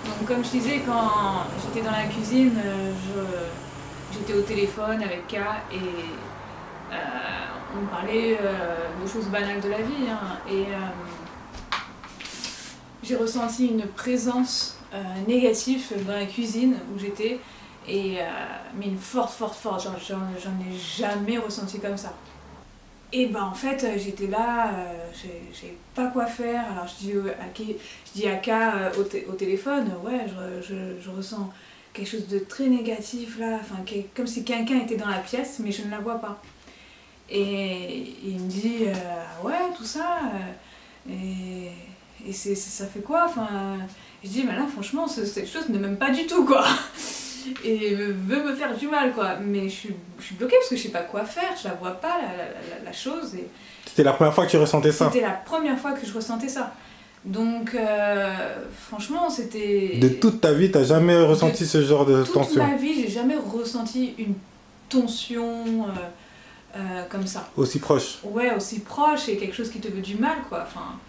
Donc, comme je disais, quand j'étais dans la cuisine, j'étais au téléphone avec K et on parlait de choses banales de la vie. Hein, et j'ai ressenti une présence négative dans la cuisine où j'étais, mais une forte, genre j'en ai jamais ressenti comme ça. Et ben en fait j'étais là, j'ai pas quoi faire, alors je dis à K au téléphone, ouais je ressens quelque chose de très négatif là, enfin comme si quelqu'un était dans la pièce mais je ne la vois pas. Et il me dit ouais tout ça, et ça fait quoi, enfin je dis mais là franchement cette chose ne m'aime pas du tout quoi. Et veut me faire du mal quoi, mais je suis bloquée parce que je sais pas quoi faire, je la vois pas la chose. Et c'était la première fois que tu ressentais ça? C'était la première fois que je ressentais ça, donc franchement c'était... De toute ta vie t'as jamais ressenti ce genre de tension? Toute ma vie j'ai jamais ressenti une tension comme ça. Aussi proche? Ouais, aussi proche et quelque chose qui te veut du mal quoi, enfin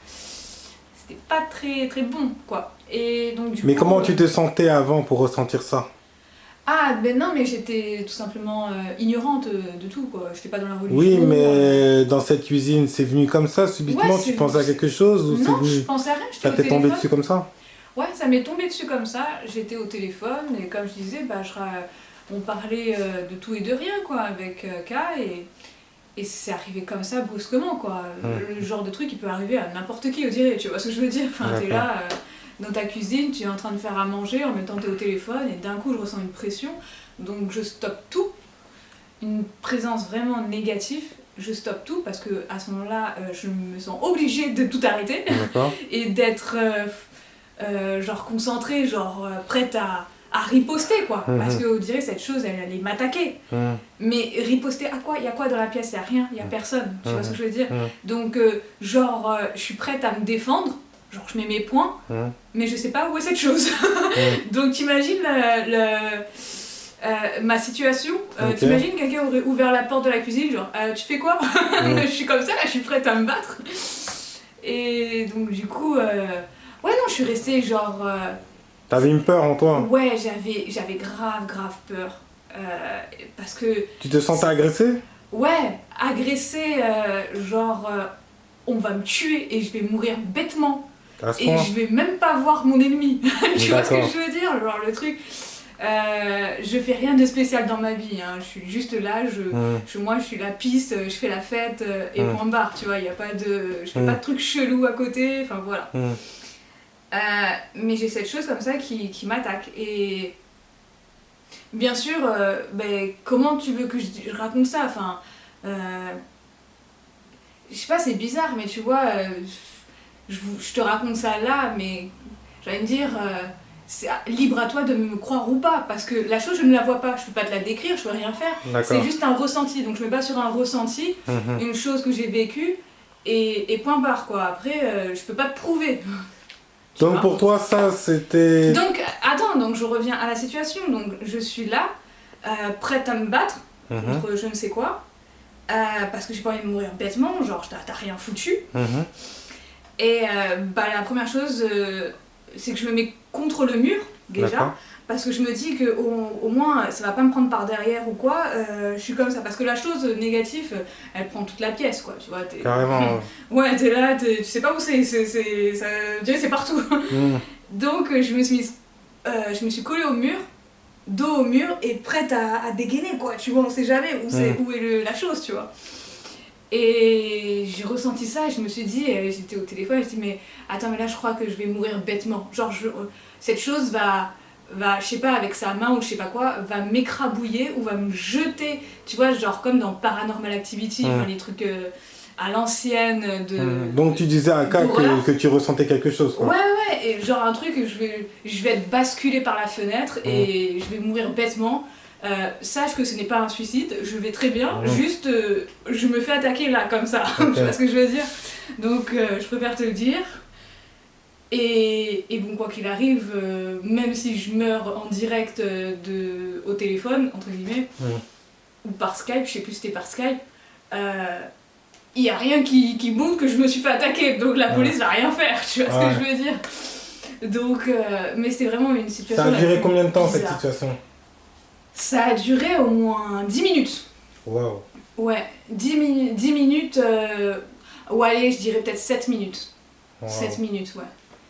c'était pas très très bon quoi. Et donc du mais coup, comment tu te sentais avant pour ressentir ça? Ah, ben non, mais j'étais tout simplement ignorante de tout, quoi. J'étais pas dans la religion. Oui, mais dans cette cuisine, c'est venu comme ça, subitement? Ouais, tu pensais à quelque chose ou c'est Non, venu... je pensais à rien, j'étais Ça au t'est tombé téléphone. dessus comme ça? Ouais, ça m'est tombé dessus comme ça. J'étais au téléphone et comme je disais, bah, on parlait de tout et de rien, quoi, avec K et c'est arrivé comme ça, brusquement, quoi. Le genre de truc qui peut arriver à n'importe qui, on dirait, tu vois ce que je veux dire? Enfin, t'es là... dans ta cuisine, tu es en train de faire à manger, en même temps tu es au téléphone, et d'un coup je ressens une pression, donc je stoppe tout, une présence vraiment négative, je stoppe tout, parce que à ce moment-là, je me sens obligée de tout arrêter, et d'être genre concentrée, genre prête à riposter, quoi, parce qu'on dirait cette chose, elle allait m'attaquer. Mais riposter à quoi? Il y a quoi dans la pièce? Il n'y a rien, il n'y a personne, tu vois ce que je veux dire? Donc genre, je suis prête à me défendre, genre je mets mes points, mais je sais pas où est cette chose. Donc t'imagines ma situation, t'imagines quelqu'un aurait ouvert la porte de la cuisine, genre tu fais quoi? Je suis comme ça, là je suis prête à me battre. Et donc du coup, ouais non je suis restée genre... T'avais une peur en toi? Ouais, j'avais grave peur. Parce que... Tu te sentais agressée? Ouais, agressée, genre on va me tuer et je vais mourir bêtement. Et je vais même pas voir mon ennemi. Tu vois ce que je veux dire? Genre le truc... je fais rien de spécial dans ma vie, hein. Je suis juste là, moi je suis la piste, je fais la fête et point barre, tu vois, y a pas de... Je fais pas de trucs chelous à côté, enfin voilà. Mais j'ai cette chose comme ça qui m'attaque. Et bien sûr, ben, comment tu veux que je raconte ça? Enfin, je sais pas, c'est bizarre, mais tu vois, je te raconte ça là, mais j'allais me dire, c'est libre à toi de me croire ou pas, parce que la chose je ne la vois pas, je peux pas te la décrire, je peux rien faire, c'est juste un ressenti, donc je me base sur un ressenti, une chose que j'ai vécue, et point barre quoi, après je peux pas te prouver. Donc pour toi ça c'était... Donc attends, donc je reviens à la situation, donc je suis là, prête à me battre contre je ne sais quoi, parce que j'ai pas envie de mourir bêtement, genre t'as rien foutu. Et bah, la première chose, c'est que je me mets contre le mur, déjà, parce que je me dis que au moins ça va pas me prendre par derrière ou quoi, je suis comme ça. Parce que la chose négative, elle prend toute la pièce, quoi, tu vois. Carrément. Ouais, t'es là, tu sais pas où c'est partout. Donc je me suis collée au mur, dos au mur, et prête à dégainer, quoi, tu vois, on sait jamais où est la chose, tu vois. Et j'ai ressenti ça et je me suis dit, j'étais au téléphone, je me suis dit mais attends mais là je crois que je vais mourir bêtement. Genre cette chose va, je sais pas, avec sa main ou je sais pas quoi, va m'écrabouiller ou va me jeter, tu vois, genre comme dans Paranormal Activity, enfin les trucs à l'ancienne de... Donc tu disais à K que tu ressentais quelque chose, quoi. Ouais, et genre un truc, je vais être basculée par la fenêtre et je vais mourir bêtement. sache que ce n'est pas un suicide, je vais très bien, juste je me fais attaquer là, comme ça, tu vois ce que je veux dire. Donc je préfère te le dire. Et bon, quoi qu'il arrive, même si je meurs en direct au téléphone, entre guillemets, ou par Skype, je sais plus si c'était par Skype, il n'y a rien qui montre que je me suis fait attaquer, donc la police va rien faire, tu vois ce que je veux dire. Donc, mais c'était vraiment une situation... Ça a duré combien de temps cette situation? Ça a duré au moins 10 minutes. Waouh. Ouais, 10 minutes, ou allez, je dirais peut-être 7 minutes. Wow. 7 minutes, ouais.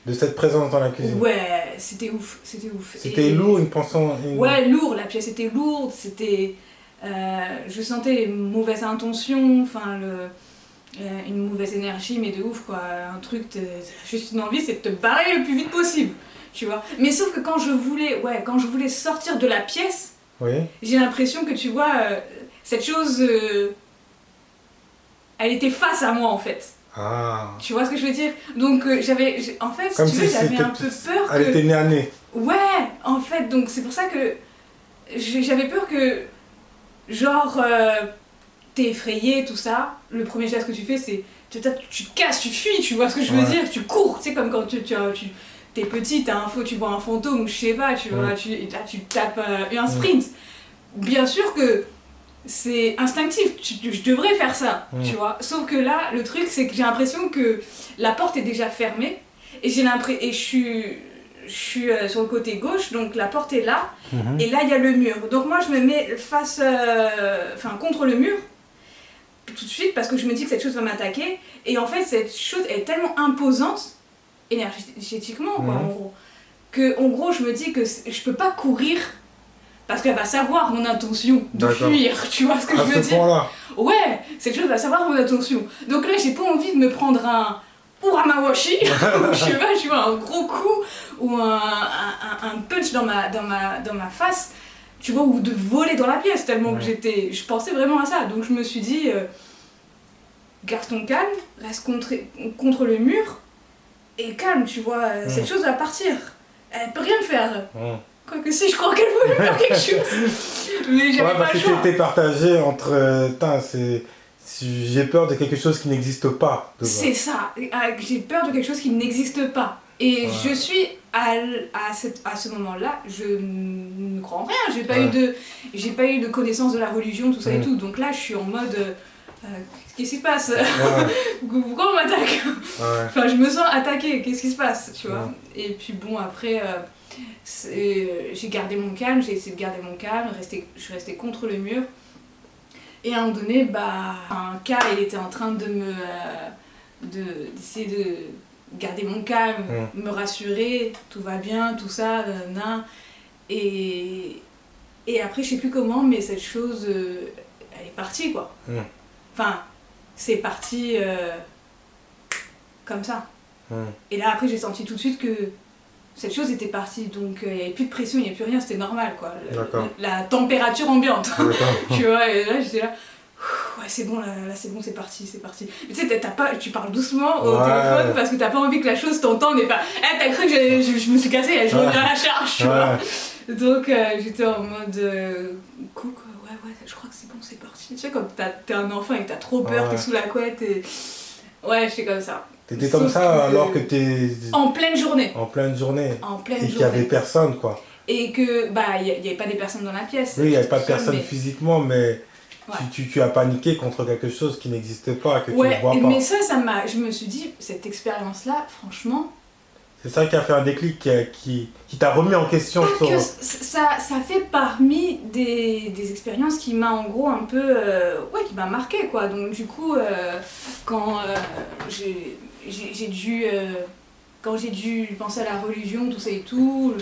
De cette présence dans la cuisine? Ouais, c'était ouf, c'était ouf. C'était lourd, une pensée... Ouais, lourd, la pièce était lourde, c'était... je sentais une mauvaise intention, enfin, une mauvaise énergie, mais de ouf, quoi. Un truc, juste une envie, c'est de te barrer le plus vite possible, tu vois. Mais sauf que quand je voulais sortir de la pièce, j'ai l'impression que, tu vois, cette chose, elle était face à moi, en fait. Ah. Tu vois ce que je veux dire? Donc en fait, comme si tu veux, j'avais un peu peur Elle était née à nez. Ouais, en fait, donc c'est pour ça que j'avais peur que, genre, t'es effrayé, tout ça. Le premier geste que tu fais, c'est tu te casses, tu fuis, tu vois ce que je veux dire? Tu cours, tu sais, comme quand t'es petit, tu vois un fantôme, je sais pas, tu vois, tu tapes un sprint. Bien sûr que c'est instinctif, je devrais faire ça, tu vois. Sauf que là, le truc, c'est que j'ai l'impression que la porte est déjà fermée et je suis sur le côté gauche, donc la porte est là, et là, il y a le mur. Donc moi, je me mets contre le mur, tout de suite, parce que je me dis que cette chose va m'attaquer. Et en fait, cette chose est tellement imposante, énergétiquement, quoi, en gros, que, en gros, je me dis que je peux pas courir, parce qu'elle va savoir mon intention de fuir, tu vois ce que je veux dire? Ouais, cette chose va savoir mon intention. Donc là, j'ai pas envie de me prendre un Uramawashi, je sais pas, tu vois, un gros coup, ou un punch dans ma face, tu vois, ou de voler dans la pièce, tellement que je pensais vraiment à ça. Donc je me suis dit, garde ton calme, reste contre le mur, et calme, tu vois, cette chose va partir. Elle peut rien faire. Quoique si, je crois qu'elle voulait faire quelque chose. Mais j'avais pas le choix. Parce que tu étais partagé entre... j'ai peur de quelque chose qui n'existe pas. C'est ça. J'ai peur de quelque chose qui n'existe pas. Et je suis, à ce moment-là, je ne crois en rien. J'ai pas eu de connaissance de la religion, tout ça et tout. Donc là, je suis en mode... qu'est-ce qui se passe? Pourquoi on m'attaque? Enfin, je me sens attaquée. Qu'est-ce qui se passe, tu vois? Et puis bon, après... j'ai gardé mon calme, j'ai essayé de garder mon calme, je suis restée contre le mur. Et à un moment donné, un cas, il était en train d'essayer de garder mon calme, me rassurer, tout va bien, tout ça, et après, je sais plus comment, mais cette chose, elle est partie, quoi. Enfin, c'est parti comme ça. Et là, après, j'ai senti tout de suite que cette chose était partie, donc il n'y avait plus de pression, il n'y avait plus rien, c'était normal, quoi. La température ambiante, tu vois, et là j'étais là, ouais c'est bon, là c'est bon, c'est parti. Mais tu sais, tu parles doucement au téléphone parce que t'as pas envie que la chose t'entende et pas, t'as cru que je me suis cassée, je reviens à la charge, tu vois. Donc j'étais en mode, cool quoi, ouais, je crois que c'est bon, c'est parti. Tu sais, comme t'es un enfant et que t'as trop peur, t'es sous la couette et... Ouais, j'étais comme ça. T'étais comme ça alors que t'es... En pleine journée. Et qu'il n'y avait personne, quoi. Et que, il n'y avait pas des personnes dans la pièce. Oui, il n'y avait pas de personnes physiquement, mais tu as paniqué contre quelque chose qui n'existe pas, que tu ne vois pas. Mais je me suis dit, cette expérience-là, franchement... C'est ça qui a fait un déclic, qui t'a remis en question sur... Ça fait parmi des expériences qui m'a en gros un peu... qui m'a marqué, quoi. Donc du coup, quand j'ai dû penser à la religion, tout ça et tout,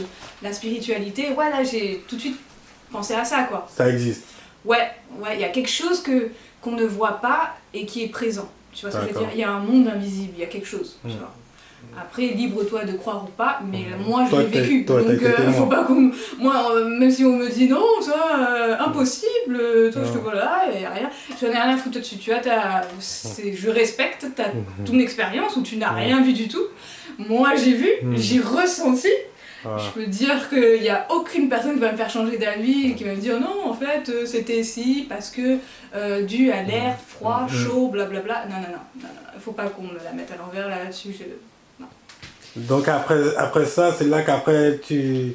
la spiritualité, là j'ai tout de suite pensé à ça, quoi. Ça existe. Ouais, il y a quelque chose qu'on ne voit pas et qui est présent. Tu vois ce que je veux dire? Il y a un monde invisible, il y a quelque chose, tu vois. Après, libre-toi de croire ou pas, mais moi je l'ai vécu. Donc faut pas qu'on... Moi, même si on me dit non, ça, impossible, toi je te vois là, et rien. J'en ai rien à foutre dessus, tu vois, je respecte ton expérience où tu n'as rien vu du tout. Moi j'ai vu, j'ai ressenti, Je peux te dire qu'il n'y a aucune personne qui va me faire changer d'avis et qui va me dire non, en fait, c'était si parce que dû à l'air froid, chaud, blablabla. Non, non, non, non, non, il faut pas qu'on me la mette à l'envers là-dessus. Non. Donc après ça, c'est là qu'après tu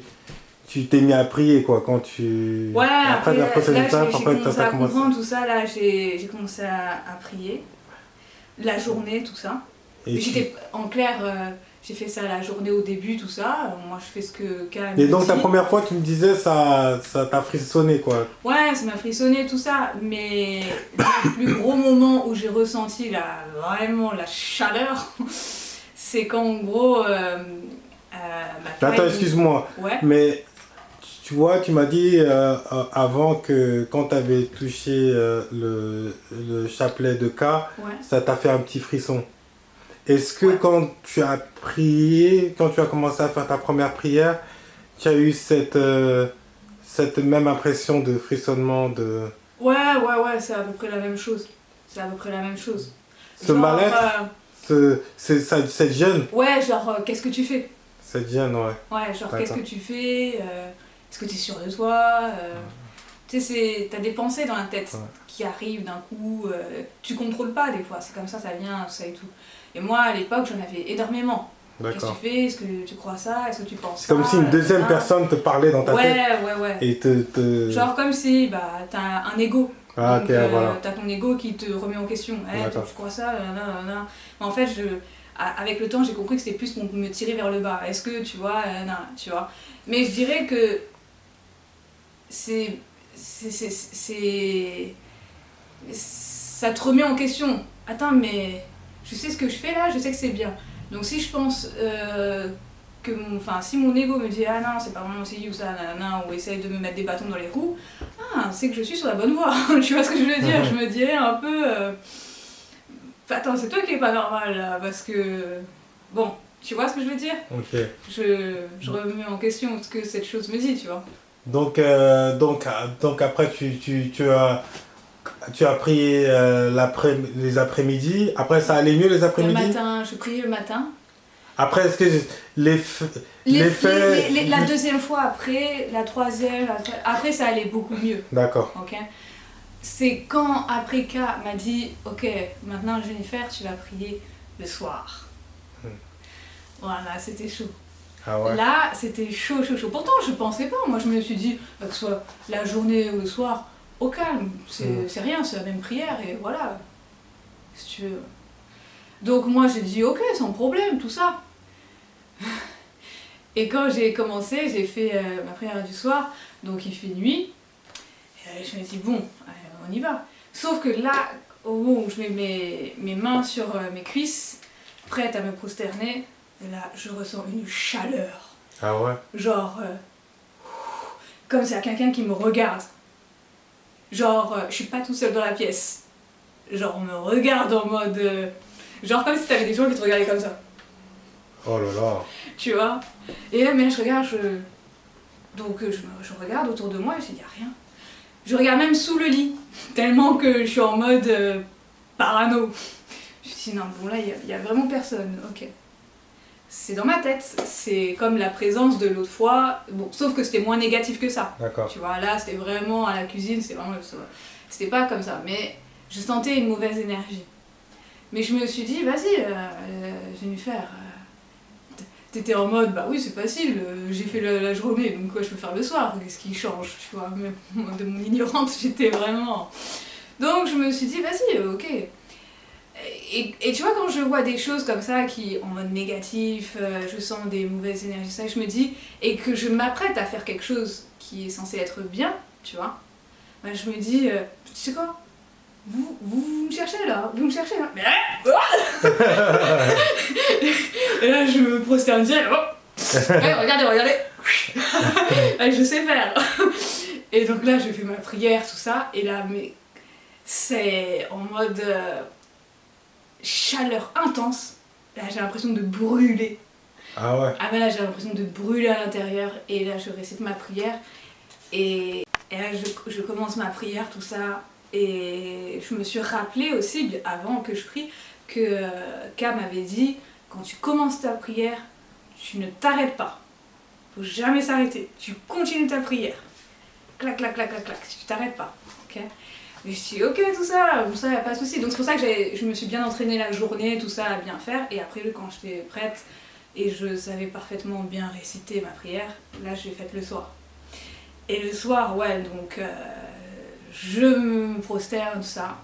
t'es mis à prier quoi, quand tu... Ouais, après cette là, étape, j'ai commencé à comprendre tout ça, là, j'ai commencé à prier. La journée, tout ça. Et j'étais en clair, j'ai fait ça la journée au début, tout ça. Moi, je fais ce que K me Et donc, dit. ta première fois, tu me disais, ça t'a frissonné, quoi. Ouais, ça m'a frissonné, tout ça. Mais le plus gros moment où j'ai ressenti vraiment la chaleur, c'est quand, en gros... Attends, excuse-moi. Ouais. Mais, tu vois, tu m'as dit avant que quand tu avais touché le chapelet de K, ouais. Ça t'a fait un petit frisson. Est-ce que quand tu as prié, quand tu as commencé à faire ta première prière, tu as eu cette même impression de frissonnement de... Ouais, c'est à peu près la même chose. C'est à peu près la même chose. Ce mal-être, cette gêne. Ouais, genre, qu'est-ce que tu fais? Cette gêne, ouais. Ouais, genre, qu'est-ce que tu fais? Est-ce que tu es sûr de toi? Tu sais, t'as des pensées dans la tête qui arrivent d'un coup. Tu contrôles pas des fois, c'est comme ça vient, ça et tout. Et moi, à l'époque, j'en avais énormément. Qu'est-ce que tu fais? Est-ce que tu crois ça? Est-ce que tu penses ça? C'est comme si une deuxième personne te parlait dans ta tête. Ouais. Et genre comme si t'as un ego. Ah, donc, voilà. T'as ton ego qui te remet en question. Tu crois ça? Non. Mais en fait, avec le temps, j'ai compris que c'était plus pour me tirer vers le bas. Est-ce que tu vois? Non, tu vois. Mais je dirais que ça te remet en question. Attends, mais je sais ce que je fais là, je sais que c'est bien. Donc si je pense si mon ego me dit ah non, c'est pas vraiment si ou ça, nanana, ou essaye de me mettre des bâtons dans les roues, c'est que je suis sur la bonne voie. Tu vois ce que je veux dire? Je me dirais un peu attends, c'est toi qui est pas normal là, parce que bon, tu vois ce que je veux dire? Ok. Je remets en question ce que cette chose me dit, tu vois. Donc après tu as prié les après-midi. Après ça allait mieux les après-midi? Le matin, je priais le matin. Après est-ce que la deuxième fois après, la troisième, après ça allait beaucoup mieux. D'accord. Ok. C'est quand après K m'a dit ok, maintenant Jennifer tu vas prier le soir. Voilà, c'était chaud. Ah ouais. Là, c'était chaud. Pourtant, je pensais pas. Moi, je me suis dit, que ce soit la journée ou le soir, au calme. C'est rien, c'est la même prière et voilà. Si tu veux. Donc, moi, j'ai dit, ok, sans problème, tout ça. Et quand j'ai commencé, j'ai fait ma prière du soir. Donc, il fait nuit. Et je me dis, bon, on y va. Sauf que là, au moment où je mets mes mains sur mes cuisses, prête à me prosterner, là, je ressens une chaleur. Ah ouais? Genre, comme s'il y a quelqu'un qui me regarde. Genre, je suis pas tout seul dans la pièce. Genre, on me regarde en mode... genre comme si t'avais des gens qui te regardaient comme ça. Oh là là. Tu vois? Et là, mais là, je regarde, donc je regarde autour de moi et je dis, y a rien. Je regarde même sous le lit, tellement que je suis en mode parano. Je me dis, non, bon là, il y a vraiment personne, ok. C'est dans ma tête, c'est comme la présence de l'autre fois, bon, sauf que c'était moins négatif que ça. D'accord. Tu vois, là, c'était vraiment à la cuisine, c'était pas comme ça, mais je sentais une mauvaise énergie. Mais je me suis dit, vas-y, Jennifer, t'étais en mode, bah oui, c'est facile, j'ai fait la journée, donc quoi, je peux faire le soir, qu'est-ce qui change, tu vois, mais de mon ignorante, j'étais vraiment... Donc je me suis dit, vas-y, ok. Et tu vois, quand je vois des choses comme ça, qui en mode négatif, je sens des mauvaises énergies, ça, je me dis, et que je m'apprête à faire quelque chose qui est censé être bien, tu vois, bah, je me dis, tu sais quoi, vous me cherchez là, mais et là, je me prosterne direct, ouais, regardez, je sais faire. Et donc là, je fais ma prière, tout ça, et là, mais c'est en mode... chaleur intense, là j'ai l'impression de brûler. Ah ouais? Ah ben là j'ai l'impression de brûler à l'intérieur et là je récite ma prière et là je commence ma prière, tout ça, et je me suis rappelé aussi avant que je prie que K m'avait dit quand tu commences ta prière, tu ne t'arrêtes pas. faut jamais s'arrêter. Tu continues ta prière. Clac, clac, clac, clac, clac, tu t'arrêtes pas. Ok. Et je dis ok, tout ça, bon, ça, y a pas de souci. Donc c'est pour ça que je me suis bien entraînée la journée, tout ça, à bien faire. Et après, quand j'étais prête et je savais parfaitement bien réciter ma prière, là, je l'ai faite le soir. Et le soir, ouais, donc je me prosterne, tout ça.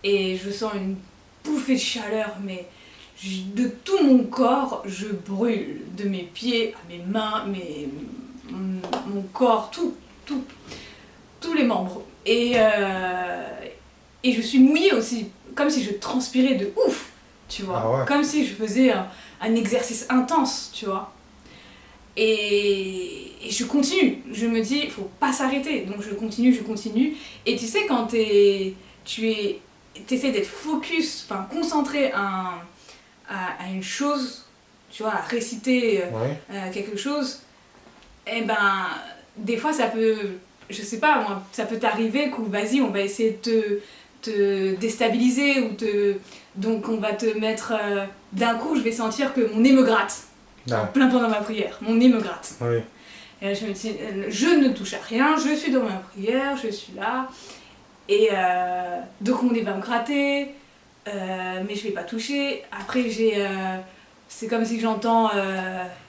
Et je sens une bouffée de chaleur, mais de tout mon corps, je brûle. De mes pieds à mes mains, mon corps, tous les membres. Et je suis mouillée aussi, comme si je transpirais de ouf, tu vois. Ah ouais. Comme si je faisais un exercice intense, tu vois. Et je continue. Je me dis, il faut pas s'arrêter. Donc je continue. Et tu sais, quand tu essaies d'être focus, enfin concentré à une chose, tu vois, à réciter quelque chose, et ben, des fois ça peut, je sais pas moi, ça peut t'arriver que vas-y, on va essayer de te déstabiliser donc on va te mettre, d'un coup je vais sentir que mon nez me gratte. En plein pendant ma prière, mon nez me gratte. Oui. Et là, je me dis, je ne touche à rien, je suis dans ma prière, je suis là. Et donc mon nez va me gratter, mais je vais pas toucher. Après, c'est comme si j'entends,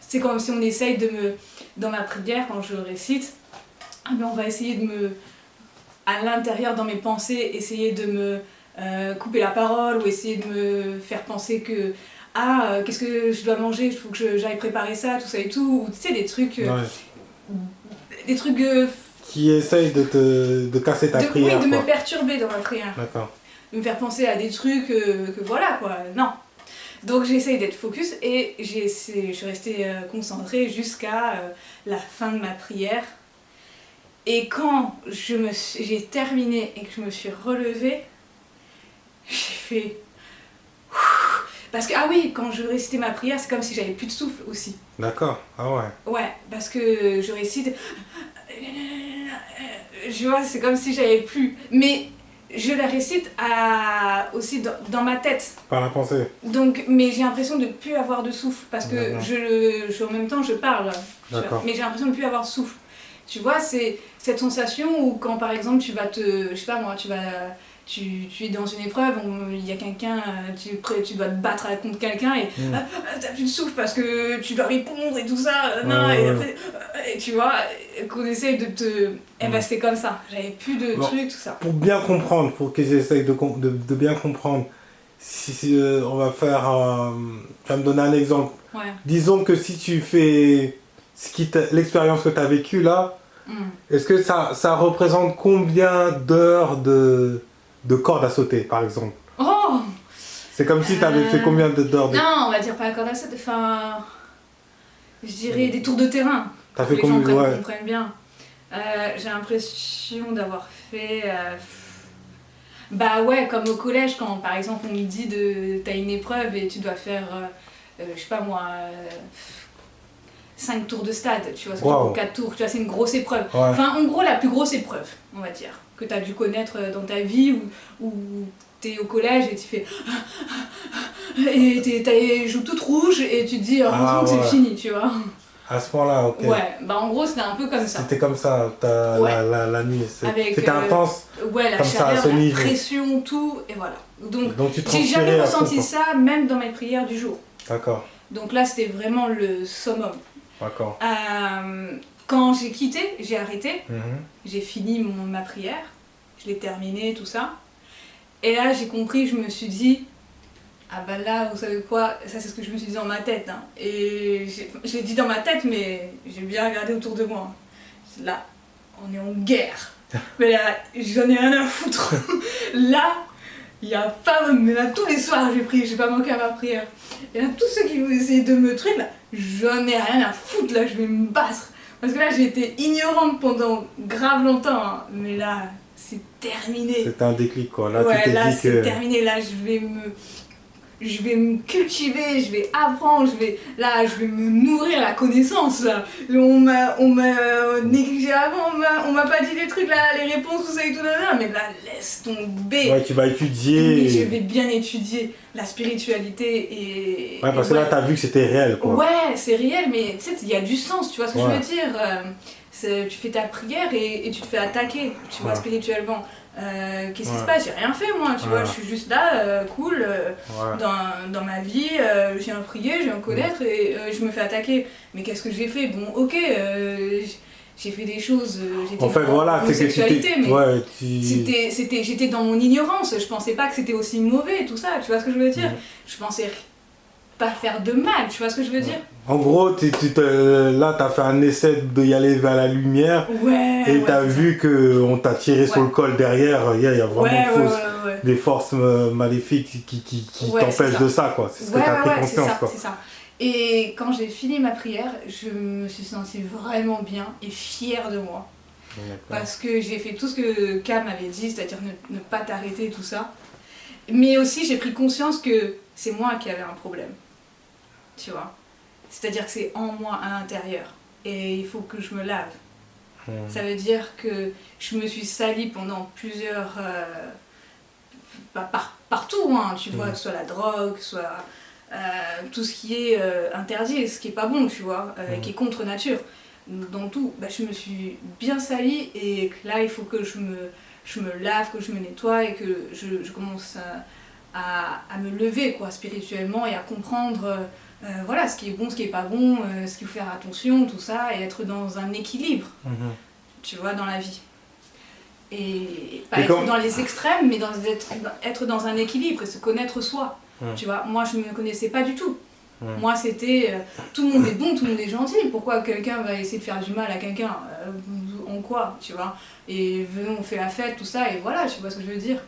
c'est comme si on essaye dans ma prière, quand je récite, on va essayer à l'intérieur, dans mes pensées, essayer de me couper la parole ou essayer de me faire penser que qu'est-ce que je dois manger, il faut que j'aille préparer ça, tout ça et tout, ou tu sais, des trucs qui essayent de casser ta prière. Oui, de me perturber dans ma prière. D'accord. De me faire penser à des trucs que voilà quoi, non. Donc j'essaye d'être focus et je suis restée concentrée jusqu'à la fin de ma prière. Et quand j'ai terminé et que je me suis relevée, j'ai fait... Parce que, quand je récitais ma prière, c'est comme si j'avais plus de souffle aussi. D'accord, ah ouais. Ouais, parce que je récite... Je vois, c'est comme si j'avais plus... Mais je la récite aussi dans ma tête. Par la pensée. Donc, mais j'ai l'impression de ne plus avoir de souffle, parce que en même temps je parle. D'accord. Mais j'ai l'impression de ne plus avoir de souffle. Tu vois, c'est cette sensation où quand par exemple tu vas je sais pas moi, tu es dans une épreuve, il y a quelqu'un, tu dois te battre contre quelqu'un et t'as plus de souffle parce que tu dois répondre et tout ça, et tu vois, qu'on essaye de te... c'était comme ça, j'avais plus de trucs, tout ça. Pour bien comprendre, pour que j'essaye de bien comprendre, si on va faire... tu vas me donner un exemple. Ouais. Disons que si tu fais l'expérience que tu as vécue là, est-ce que ça représente combien d'heures de cordes à sauter, par exemple? Oh! C'est comme si tu avais fait combien d'heures de... Non, on va dire pas la corde à sauter, enfin... Je dirais des tours de terrain. T'as fait les gens combien? comprennent bien. J'ai l'impression d'avoir fait... Bah ouais, comme au collège, quand par exemple on me dit t'as une épreuve et tu dois faire, je sais pas moi... 5 tours de stade, tu vois, 4 tours, tu vois, c'est une grosse épreuve. Ouais. Enfin, en gros, la plus grosse épreuve, on va dire, que tu as dû connaître dans ta vie, où tu es au collège et tu fais... et tu joues toute rouge et tu te dis, heureusement que c'est fini, tu vois. À ce point-là, ok. Ouais, bah en gros, c'était un peu comme ça. C'était comme ça, la nuit. C'était intense, ouais, la comme chaleur, ça, à ce niveau. La pression, tout, et voilà. Donc tu j'ai jamais ressenti ça, même dans mes prières du jour. D'accord. Donc là, c'était vraiment le summum. D'accord. Quand j'ai quitté, j'ai arrêté, j'ai fini ma prière, je l'ai terminée, tout ça. Et là, j'ai compris, je me suis dit, ah bah là, vous savez quoi, ça c'est ce que je me suis dit dans ma tête. Hein. Et je l'ai dit dans ma tête, mais j'ai bien regardé autour de moi. Là, on est en guerre. Mais là, j'en ai rien à foutre. Là, il n'y a pas... Mais là, tous les soirs, j'ai prié, j'ai pas manqué à ma prière. Et là, tous ceux qui vont essayer de me truc, là, j'en ai rien à foutre, là, je vais me battre. Parce que là, j'ai été ignorante pendant grave longtemps, hein. Mais là, c'est terminé. C'était un déclic, quoi. Là, ouais, tu t'es là, dit c'est terminé, là, je vais je vais me cultiver, je vais apprendre, je vais me nourrir la connaissance. Là. On m'a négligé avant, on m'a pas dit les trucs, là, les réponses, tout ça et tout, là, mais là, laisse tomber. Ouais, tu vas étudier. Mais je vais bien étudier la spiritualité et... Ouais, parce que là, t'as vu que c'était réel, quoi. Ouais, c'est réel, mais tu sais, il y a du sens, tu vois ce que je veux dire. Tu fais ta prière et tu te fais attaquer, tu vois, spirituellement. Qu'est-ce qui se passe? J'ai rien fait moi, tu vois, je suis juste là, cool, dans ma vie, je viens prier, je viens me connaître et je me fais attaquer. Mais qu'est-ce que j'ai fait? Bon, ok, j'ai fait des choses, j'étais en fait, voilà, c'est que j'étais dans mon ignorance, je pensais pas que c'était aussi mauvais tout ça, tu vois ce que je veux dire? Je pensais pas faire de mal, tu vois ce que je veux dire? En gros, là, tu as fait un essai d'y aller vers la lumière et tu as vu qu'on t'a tiré sur le col derrière. Il y a vraiment des forces maléfiques qui t'empêchent de ça, quoi. C'est ce que tu as pris conscience, quoi. C'est ça. Et quand j'ai fini ma prière, je me suis sentie vraiment bien et fière de moi. Parce que j'ai fait tout ce que Cam m'avait dit, c'est-à-dire ne pas t'arrêter et tout ça. Mais aussi, j'ai pris conscience que c'est moi qui avais un problème. Tu vois? C'est-à-dire que c'est en moi, à l'intérieur. Et il faut que je me lave. Ça veut dire que je me suis salie pendant plusieurs... partout, hein, tu vois, que ce soit la drogue, que ce soit tout ce qui est interdit, ce qui est pas bon, tu vois, qui est contre nature. Dans tout, je me suis bien salie et là, il faut que je me lave, que je me nettoie et que je commence à me lever, quoi, spirituellement et à comprendre... voilà, ce qui est bon, ce qui est pas bon, ce qu'il faut faire attention, tout ça, et être dans un équilibre, tu vois, dans la vie. Et pas être dans les extrêmes, mais être dans un équilibre et se connaître soi. Tu vois, moi je me connaissais pas du tout. Moi c'était, tout le monde est bon, tout le monde est gentil, pourquoi quelqu'un va essayer de faire du mal à quelqu'un en quoi, tu vois? Et venons, on fait la fête, tout ça, et voilà, tu vois ce que je veux dire?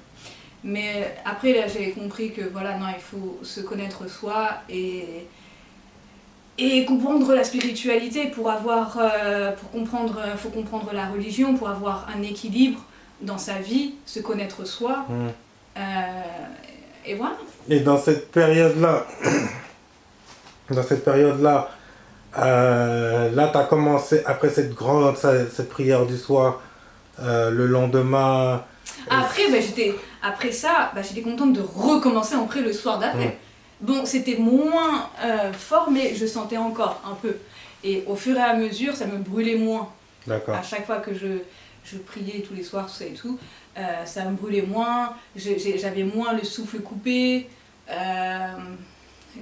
Mais après là j'ai compris que voilà, non, il faut se connaître soi et comprendre la spiritualité pour comprendre la religion, pour avoir un équilibre dans sa vie, se connaître soi, et voilà. Et dans cette période-là, là t'as commencé, après cette prière du soir, le lendemain... Après, j'étais contente de recommencer après le soir d'après. Bon, c'était moins fort, mais je sentais encore un peu. Et au fur et à mesure, ça me brûlait moins. D'accord. À chaque fois que je priais tous les soirs, tout ça et tout, ça me brûlait moins, j'avais moins le souffle coupé,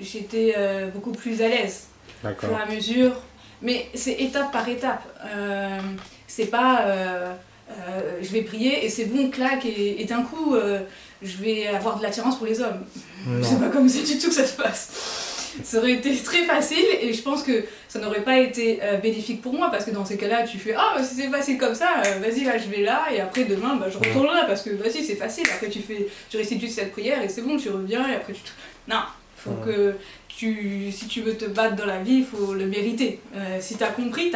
j'étais beaucoup plus à l'aise. Au fur et à mesure. Mais c'est étape par étape. C'est pas... je vais prier et c'est bon, clac, et d'un coup... je vais avoir de l'attirance pour les hommes. C'est pas comme ça du tout que ça se passe. Ça aurait été très facile et je pense que ça n'aurait pas été bénéfique pour moi parce que dans ces cas-là, tu fais si c'est facile comme ça, vas-y là je vais là et après demain je retourne là parce que vas-y c'est facile. Après tu récites juste cette prière et c'est bon, tu reviens et après Non, faut que si tu veux te battre dans la vie, il faut le mériter. Si t'as compris,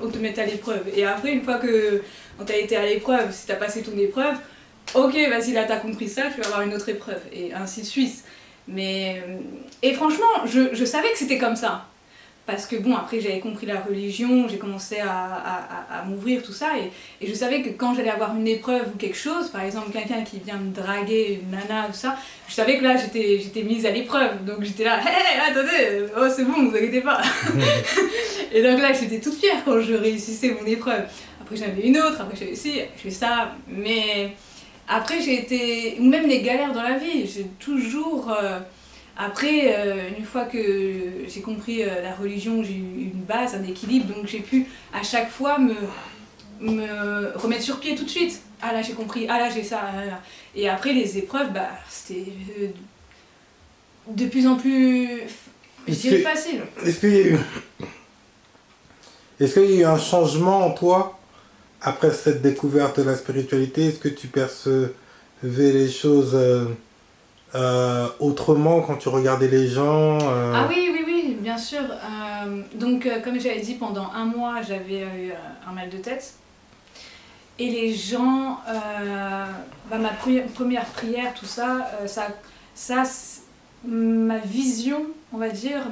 on te met à l'épreuve. Et après, une fois que on t'a été à l'épreuve, si t'as passé ton épreuve, ok, vas-y, là t'as compris ça, tu vas avoir une autre épreuve, et ainsi de suite. Et franchement, je savais que c'était comme ça. Parce que bon, après j'avais compris la religion, j'ai commencé à m'ouvrir, tout ça, et je savais que quand j'allais avoir une épreuve ou quelque chose, par exemple quelqu'un qui vient me draguer, une nana, tout ça, je savais que là j'étais mise à l'épreuve. Donc j'étais là, hé, attendez, c'est bon, vous inquiétez pas. Et donc là j'étais toute fière quand je réussissais mon épreuve. Après j'en avais une autre, après j'ai réussi, je fais ça, mais... Après, j'ai été... Ou même les galères dans la vie, j'ai toujours... Après, une fois que j'ai compris la religion, j'ai eu une base, un équilibre, donc j'ai pu à chaque fois me remettre sur pied tout de suite. Ah là, j'ai compris, ah là, j'ai ça, ah là. Et après, les épreuves, c'était de plus en plus... Je dirais facile. Est-ce qu'il y a eu un changement en toi après cette découverte de la spiritualité? Est-ce que tu percevais les choses autrement quand tu regardais les gens Ah oui, bien sûr. Donc, comme j'avais dit, pendant un mois, j'avais eu un mal de tête. Et les gens, ma première prière, tout ça, ma vision, on va dire,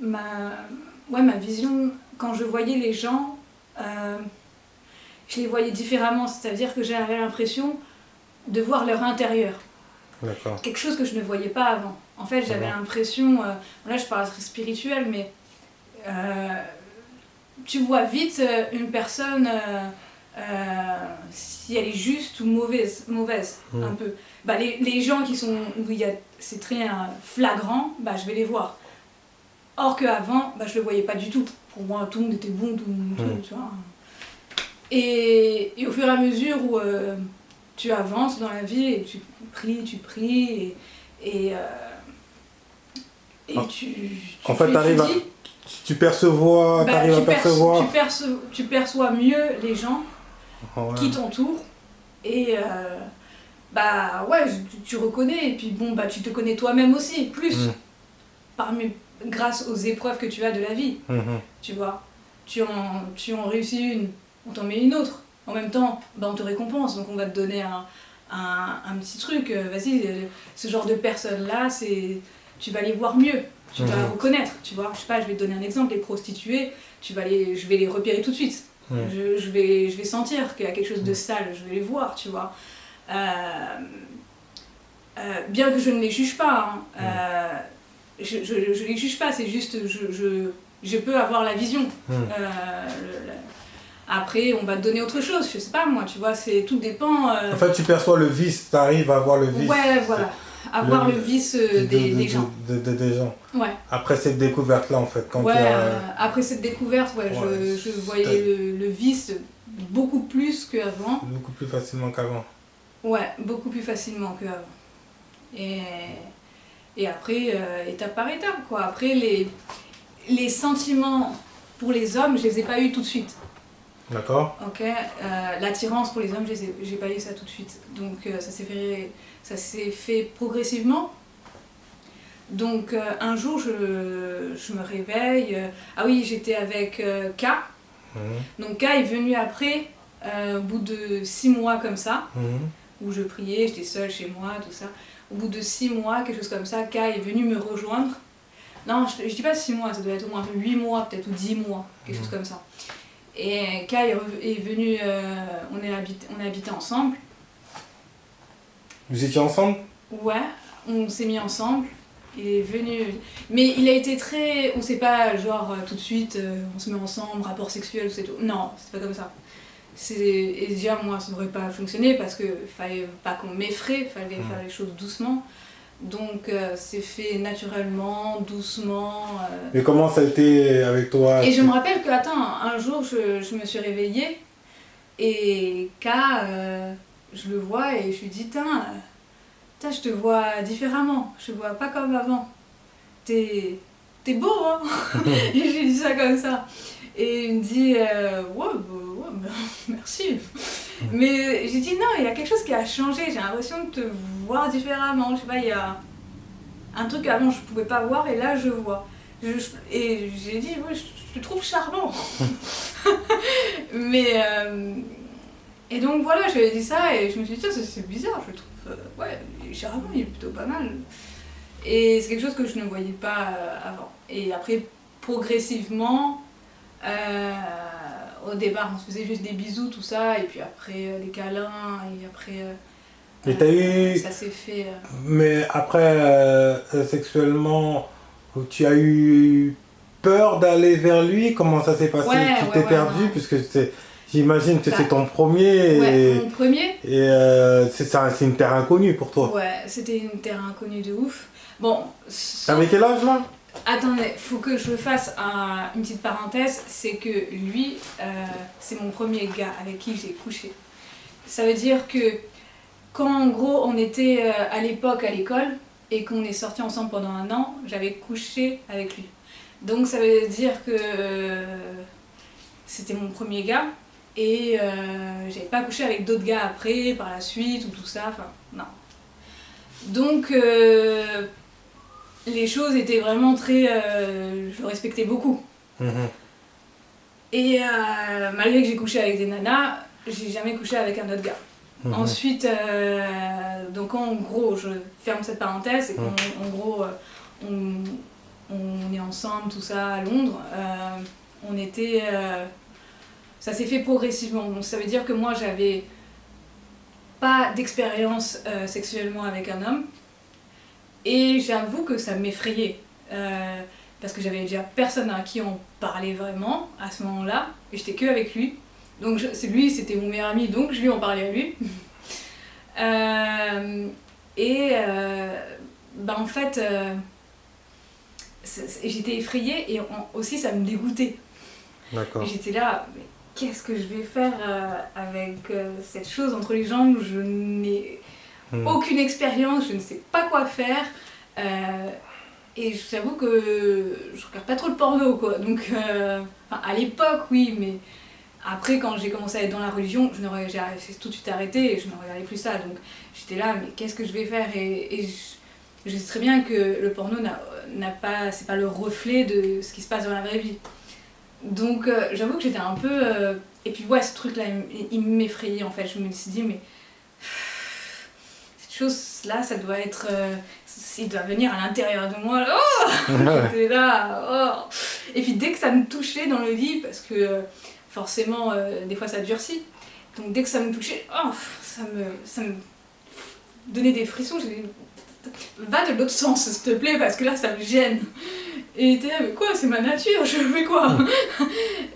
ma vision, quand je voyais les gens, je les voyais différemment, c'est-à-dire que j'avais l'impression de voir leur intérieur. D'accord. Quelque chose que je ne voyais pas avant. En fait, j'avais l'impression, là je parle spirituel, mais tu vois vite une personne si elle est juste ou mauvaise un peu. Bah, les gens qui sont où c'est très flagrant, bah, je vais les voir. Or qu'avant, bah, je le voyais pas du tout. Pour moi, tout le monde était bon, tout le monde, tu vois. Et au fur et à mesure où tu avances dans la vie et tu pries et en fait, tu perçois, bah, t'arrives à percevoir. Tu perçois mieux les gens qui t'entourent et bah ouais, tu reconnais et puis bon bah tu te connais toi-même aussi plus grâce aux épreuves que tu as de la vie. Tu vois, tu en réussis une, on t'en met une autre. En même temps, bah, on te récompense, donc on va te donner un petit truc. Vas-y, ce genre de personnes-là, tu vas les voir mieux, tu vas reconnaître, tu vois. Je sais pas, je vais te donner un exemple, les prostituées, je vais les repérer tout de suite. Je vais sentir qu'il y a quelque chose de sale, je vais les voir, tu vois. Bien que je ne les juge pas, je les juge pas, c'est juste je peux avoir la vision. Après, on va te donner autre chose, je sais pas moi, tu vois, tout dépend. En fait, tu perçois le vice, tu arrives à voir le vice. Ouais, voilà, à voir le vice des gens. Des gens. Ouais. Après cette découverte-là, en fait, quand après cette découverte, je voyais le vice beaucoup plus qu'avant. Beaucoup plus facilement qu'avant. Ouais, beaucoup plus facilement qu'avant. Et après, étape par étape, quoi. Après, les sentiments pour les hommes, je les ai pas eu tout de suite. D'accord. Ok. L'attirance pour les hommes, j'ai pas eu ça tout de suite. Donc ça s'est fait progressivement. Donc un jour, je me réveille. Ah oui, j'étais avec K. Donc K est venu après, au bout de 6 mois comme ça, où je priais, j'étais seule chez moi, tout ça. Au bout de 6 mois, quelque chose comme ça, K est venu me rejoindre. Non, je dis pas 6 mois, ça doit être au moins 8 mois peut-être, ou 10 mois, quelque chose comme ça. Et K est venu, on a habité ensemble. Vous étiez ensemble ? Ouais, on s'est mis ensemble. Il est venu, mais il a été très, on sait pas, genre tout de suite, on se met ensemble, rapport sexuel, c'est tout. Non, c'est pas comme ça. Et déjà moi ça n'aurait pas fonctionné parce que fallait pas qu'on m'effraie, fallait faire les choses doucement. Donc c'est fait naturellement, doucement. Mais comment ça a été avec toi ? Et je me rappelle que, un jour je me suis réveillée et K, je le vois et je lui dis, je te vois différemment, je te vois pas comme avant. T'es beau, hein. Et je lui dis ça comme ça. Et il me dit, merci. Mais j'ai dit, non, il y a quelque chose qui a changé, j'ai l'impression de te voir différemment. Je sais pas, il y a un truc qu'avant je pouvais pas voir et là je vois. Et j'ai dit, oui, je te trouve charmant. Mais. Et donc voilà, je lui ai dit ça et je me suis dit, tiens, c'est bizarre, je le trouve. Ouais, il est charmant, il est plutôt pas mal. Et c'est quelque chose que je ne voyais pas avant. Et après, progressivement, au départ, on se faisait juste des bisous, tout ça, et puis après, des câlins, et après, ça s'est fait... Mais après, sexuellement, tu as eu peur d'aller vers lui ? Comment ça s'est passé ? Tu t'es perdu, puisque j'imagine que c'est ton premier. Ouais, mon premier. Et c'est une terre inconnue pour toi. Ouais, c'était une terre inconnue de ouf. Bon. T'avais quel âge là ? Attendez, faut que je fasse une petite parenthèse. C'est que lui, c'est mon premier gars avec qui j'ai couché. Ça veut dire que quand en gros on était à l'époque à l'école et qu'on est sortis ensemble pendant 1 an, j'avais couché avec lui. Donc ça veut dire que c'était mon premier gars. Et j'avais pas couché avec d'autres gars après, par la suite, ou tout ça, enfin, non. Donc, les choses étaient vraiment très... je le respectais beaucoup. Et malgré que j'ai couché avec des nanas, j'ai jamais couché avec un autre gars. Ensuite, donc en gros, je ferme cette parenthèse, et en gros, on est ensemble, tout ça, à Londres. On était... ça s'est fait progressivement. Donc ça veut dire que moi, j'avais pas d'expérience sexuellement avec un homme. Et j'avoue que ça m'effrayait. Parce que j'avais déjà personne à qui en parler vraiment à ce moment-là. Et j'étais que avec lui. Donc lui, c'était mon meilleur ami, donc je lui en parlais à lui. En fait, j'étais effrayée et aussi ça me dégoûtait. D'accord. J'étais là, mais qu'est-ce que je vais faire avec cette chose entre les jambes? Je n'ai aucune expérience, je ne sais pas quoi faire. Et j'avoue que je regarde pas trop le porno, quoi. Donc, à l'époque, oui, mais après, quand j'ai commencé à être dans la religion, j'ai tout de suite arrêté et je ne regardais plus ça. Donc, j'étais là, mais qu'est-ce que je vais faire? Je sais très bien que le porno c'est pas le reflet de ce qui se passe dans la vraie vie. Donc, j'avoue que j'étais un peu... Et puis, ouais, ce truc-là, il m'effrayait, en fait. Je me suis dit, mais... Cette chose-là, ça doit être... il doit venir à l'intérieur de moi. Là. Oh j'étais là. Oh et puis, dès que ça me touchait dans le lit, parce que forcément, des fois, ça durcit. Donc, dès que ça me touchait, oh, ça me donnait des frissons. J'ai dit, va de l'autre sens, s'il te plaît, parce que là, ça me gêne. Et il était là, mais quoi, c'est ma nature, je fais quoi?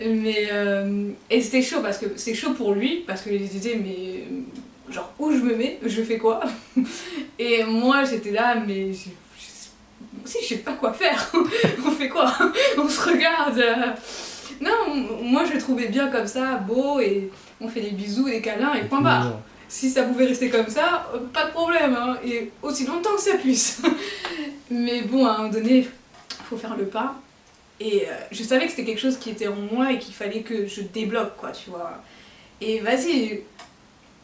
Et c'était chaud, parce que c'est chaud pour lui, parce qu'il disait, mais genre, où je me mets, je fais quoi? Et moi, j'étais là, mais aussi, je sais pas quoi faire. On fait quoi? On se regarde. Non, moi, je le trouvais bien comme ça, beau, et on fait des bisous, des câlins, et point barre. Si ça pouvait rester comme ça, pas de problème, hein, et aussi longtemps que ça puisse. Mais bon, à un moment donné, il faut faire le pas. Et je savais que c'était quelque chose qui était en moi et qu'il fallait que je débloque, quoi, tu vois. Et vas-y,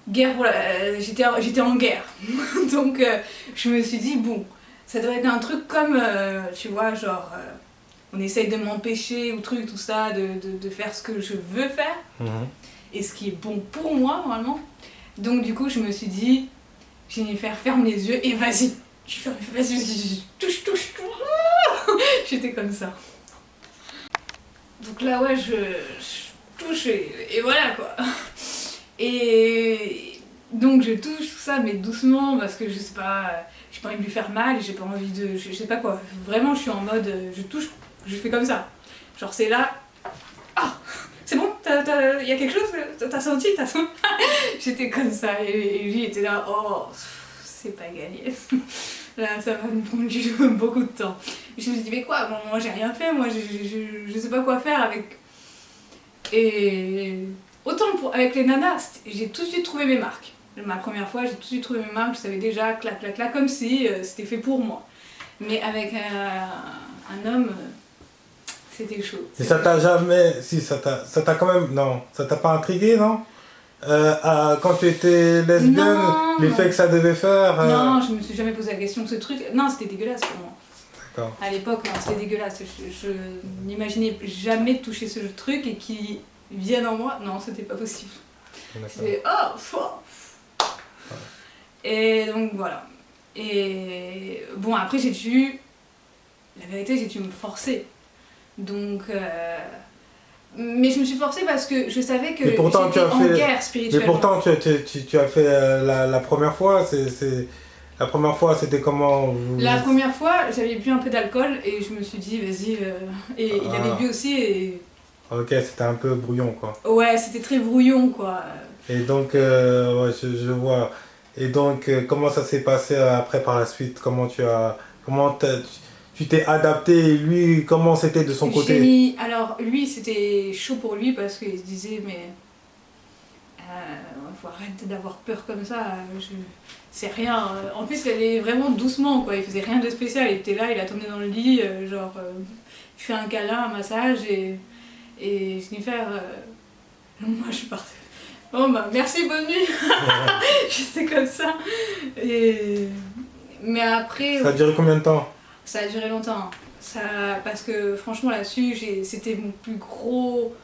guerre, voilà, j'étais en guerre. Donc je me suis dit, bon, ça doit être un truc comme, tu vois, genre, on essaye de m'empêcher ou truc, tout ça, de faire ce que je veux faire. Et ce qui est bon pour moi, normalement. Donc du coup, je me suis dit, Jennifer, ferme les yeux et vas-y. Vas-y, touche. J'étais comme ça. Donc là, ouais, je touche et voilà, quoi. Et donc je touche tout ça, mais doucement, parce que je sais pas, j'ai pas envie de lui faire mal, j'ai pas envie de... Je sais pas quoi. Vraiment, je suis en mode, je touche, je fais comme ça. Genre, c'est là... Ah, c'est bon, y a quelque chose, t'as senti. J'étais comme ça et lui était là, oh, c'est pas gagné. Là, ça va me prendre beaucoup de temps. Je me suis dit, mais quoi, moi j'ai rien fait, moi je sais pas quoi faire avec. Et autant avec les nanas, j'ai tout de suite trouvé mes marques. Ma première fois, j'ai tout de suite trouvé mes marques, je savais déjà, clac, comme si c'était fait pour moi. Mais avec un homme. C'était chaud. Et ça t'a jamais... Si, ça t'a quand même... Non, ça t'a pas intrigué, non quand tu étais lesbienne, non, l'effet que ça devait faire Non, je me suis jamais posé la question de ce truc. Non, c'était dégueulasse pour moi. D'accord. À l'époque, non, c'était dégueulasse. Je n'imaginais jamais toucher ce truc et qu'il vienne en moi. Non, c'était pas possible. C'était... Oh ouais. Et donc, voilà. Et bon, après, j'ai dû... La vérité, j'ai dû me forcer. Donc, mais je me suis forcée parce que je savais que j'étais en guerre spirituelle. Mais pourtant, tu as fait la première fois. La première fois, c'était comment La première fois, j'avais bu un peu d'alcool et je me suis dit, vas-y. Et il avait bu aussi. Et... Ok, c'était un peu brouillon, quoi. Ouais, c'était très brouillon, quoi. Et donc, ouais, je vois. Et donc, comment ça s'est passé après, par la suite? Tu t'es adapté et lui, comment c'était de son côté? Alors, lui, c'était chaud pour lui parce qu'il se disait, mais faut arrêter d'avoir peur comme ça, c'est rien. En plus, il allait vraiment doucement, quoi. Il faisait rien de spécial. Il était là, il attendait dans le lit, genre, il fait un câlin, un massage et Jennifer, moi je suis partie. Bon bah merci, bonne nuit. J'étais comme ça. Mais après... Ça a duré combien de temps? Ça a duré longtemps. Parce que franchement là-dessus, c'était mon plus gros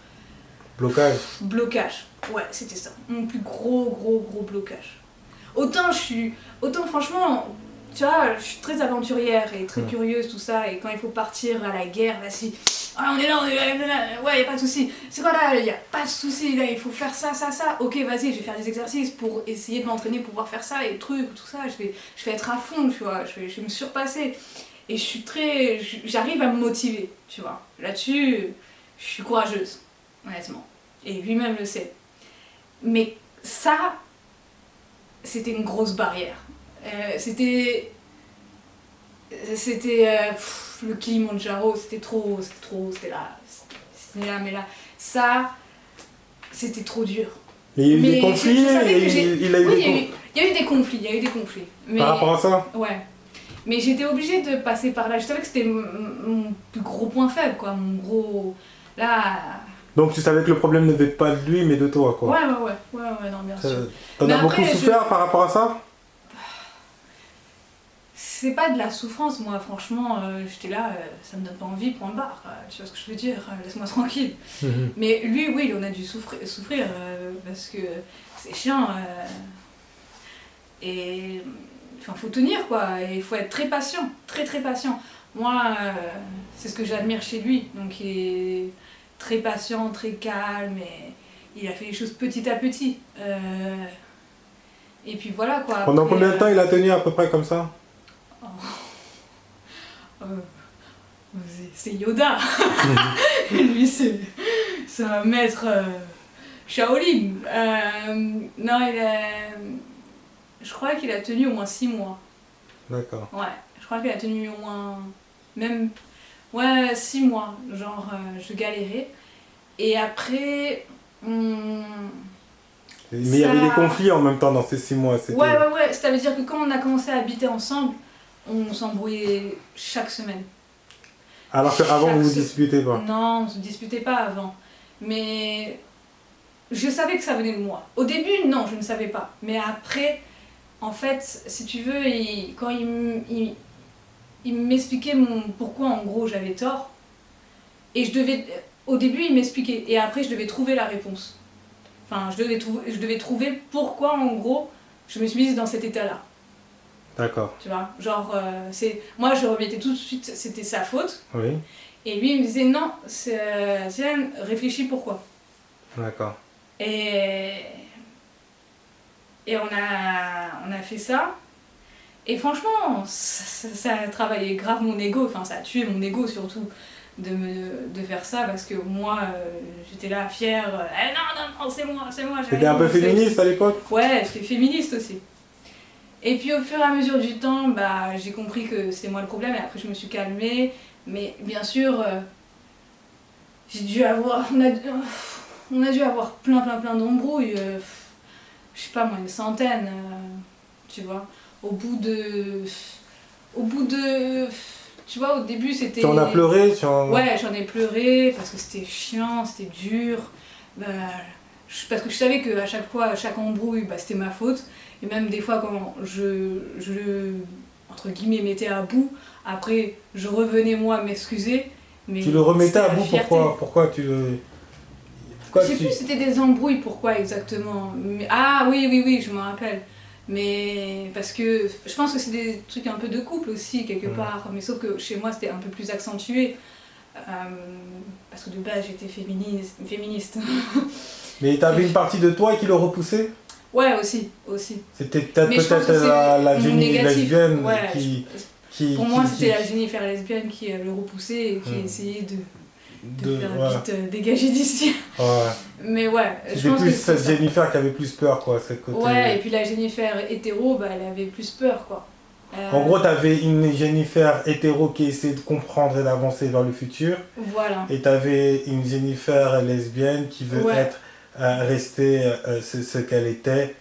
Blocage. Blocage. Ouais, c'était ça. Mon plus gros blocage. Autant franchement, tu vois, je suis très aventurière et très curieuse, tout ça, et quand il faut partir à la guerre, vas-y, ah, on est là, ouais, y a pas de souci. C'est quoi là, y a pas de souci, là, il faut faire ça. Ok, vas-y, je vais faire des exercices pour essayer de m'entraîner pour pouvoir faire ça et trucs, tout ça. Je vais être à fond, tu vois, je vais me surpasser. Et j'arrive à me motiver, tu vois. Là-dessus, je suis courageuse, honnêtement. Et lui-même le sait. Mais ça, c'était une grosse barrière. C'était le Kilimandjaro, c'était là, mais là, ça, c'était trop dur. Mais il y a eu des conflits, il y a eu des conflits. Mais, par rapport à ça? Ouais. Mais j'étais obligée de passer par là. Je savais que c'était mon plus gros point faible, quoi. Mon gros... Là... Donc tu savais que le problème ne venait pas de lui, mais de toi, quoi. Ouais, non, bien sûr. T'en as beaucoup souffert par rapport à ça? C'est pas de la souffrance, moi, franchement, j'étais là, ça me donne pas envie, point barre, tu vois ce que je veux dire, laisse-moi tranquille. Mais lui, oui, il en a dû souffrir parce que c'est chiant. Et enfin, faut tenir, quoi, et il faut être très patient, très patient. Moi, c'est ce que j'admire chez lui, donc il est très patient, très calme, et il a fait les choses petit à petit. Et puis voilà, quoi. Après, pendant combien de temps il a tenu à peu près comme ça? C'est Yoda. Lui, c'est un maître Shaolin. Non, je crois qu'il a tenu au moins 6 mois. D'accord. Ouais, je crois qu'il a tenu au moins... Même... Ouais, 6 mois. Genre, je galérais. Et après... Mais il y avait des conflits en même temps dans ces 6 mois. Ouais. Ça veut dire que quand on a commencé à habiter ensemble, on s'embrouillait chaque semaine. Alors qu'avant, vous vous disputez pas? Non, on se disputait pas avant. Mais je savais que ça venait de moi. Au début, non, je ne savais pas. Mais après, en fait, si tu veux, quand il m'expliquait pourquoi, en gros, j'avais tort. Et au début, il m'expliquait. Et après, je devais trouver la réponse. Enfin, je devais trouver pourquoi, en gros, je me suis mise dans cet état-là. D'accord. Tu vois, genre, moi je remettais tout de suite, c'était sa faute. Oui. Et lui il me disait non, Diane, réfléchis pourquoi. D'accord. Et on a fait ça. Et franchement, ça a travaillé grave mon ego, enfin ça a tué mon ego surtout de faire ça parce que moi j'étais là fière, non, c'est moi. T'étais un peu féministe à l'époque? Ouais, j'étais féministe aussi. Et puis au fur et à mesure du temps, bah, j'ai compris que c'était moi le problème et après je me suis calmée. Mais bien sûr, on a dû avoir plein d'embrouilles. Je sais pas moi, une centaine, tu vois. Au bout de... Tu vois, au début c'était... Tu en as pleuré? Ouais, j'en ai pleuré parce que c'était chiant, c'était dur. Bah, parce que je savais qu'à chaque fois, chaque embrouille, bah, c'était ma faute. Et même des fois quand je entre guillemets, mettais à bout, après je revenais moi m'excuser. Mais tu le remettais à bout, pourquoi tu le... Je sais plus si c'était des embrouilles, pourquoi exactement. Mais, ah oui, je me rappelle. Mais parce que je pense que c'est des trucs un peu de couple aussi, quelque part. Mais sauf que chez moi c'était un peu plus accentué. Parce que de base j'étais féministe. Mais t'avais une partie de toi qui le repoussait? Ouais, aussi. C'était peut-être la Jenny lesbienne Pour moi, c'était la Jennifer lesbienne qui le repoussait et qui essayait de faire vite dégager d'ici. Ouais. Mais ouais, je pense que c'est cette Jennifer qui avait plus peur, quoi, cette côté. Ouais, et puis la Jennifer hétéro, bah, elle avait plus peur, quoi. En gros, t'avais une Jennifer hétéro qui essayait de comprendre et d'avancer vers le futur. Voilà. Et t'avais une Jennifer lesbienne qui veut rester ce qu'elle était.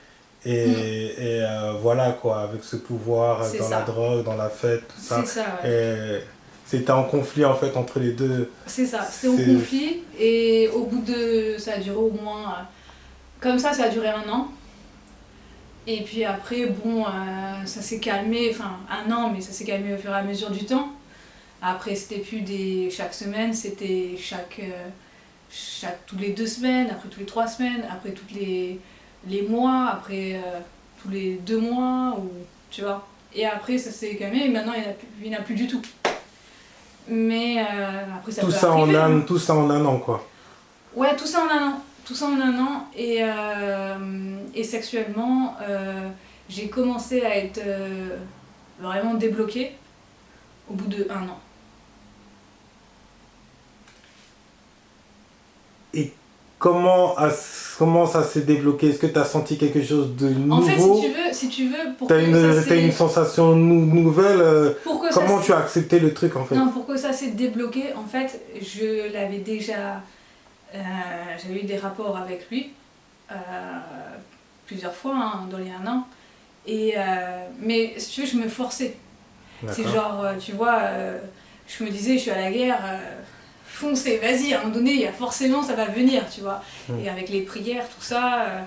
Et voilà, quoi, avec ce pouvoir dans la drogue, dans la fête, tout ça. C'est ça, ouais. Et c'était en conflit, en fait, entre les deux. C'est ça, c'était en conflit. Et au bout de... Ça a duré au moins... Comme ça a duré 1 an. Et puis après, bon, ça s'est calmé, enfin 1 an, mais ça s'est calmé au fur et à mesure du temps. Après, c'était plus chaque semaine, c'était chaque tous les 2 semaines, après tous les 3 semaines, après tous les mois, après tous les 2 mois, ou tu vois. Et après ça s'est calmé et maintenant il n'y en a plus du tout. Mais après ça tout peut ça arriver. tout ça en un an, quoi. Ouais, tout ça en un an. Tout ça en un an. Et sexuellement, j'ai commencé à être vraiment débloquée au bout de 1 an. Et comment ça s'est débloqué? Est-ce que tu as senti quelque chose de nouveau? En fait, si tu veux, pour que t'as une sensation nouvelle. pour que comment tu as accepté le truc, en fait? Non, pour que ça s'est débloqué, en fait, je l'avais déjà... j'avais eu des rapports avec lui plusieurs fois, hein, dans les 1 an. Mais si tu veux, je me forçais. C'est genre, tu vois, je me disais, je suis à la guerre, foncez, vas-y, à un moment donné, forcément, ça va venir, tu vois. Et avec les prières, tout ça, à un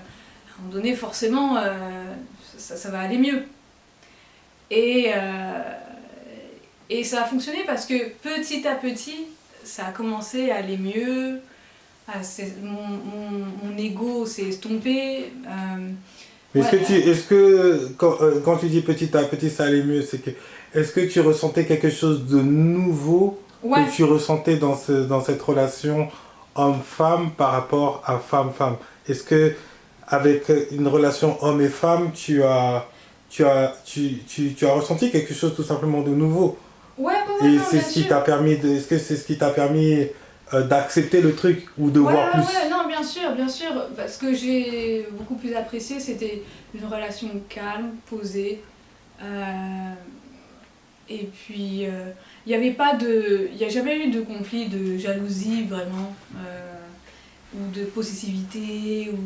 moment donné, forcément, ça va aller mieux. Et ça a fonctionné parce que petit à petit, ça a commencé à aller mieux. Mon ego s'est estompé. Mais est-ce que quand tu dis petit à petit ça allait mieux, est-ce que tu ressentais quelque chose de nouveau que tu ressentais dans cette relation homme-femme par rapport à femme-femme? Est-ce que avec une relation homme et femme, tu as ressenti quelque chose tout simplement de nouveau? Et c'est ce qui t'a permis est-ce que c'est ce qui t'a permis d'accepter le truc ou de voir plus? Non, bien sûr. Parce que j'ai beaucoup plus apprécié, c'était une relation calme, posée. Et puis, il n'y a jamais eu de conflit de jalousie, vraiment, ou de possessivité, ou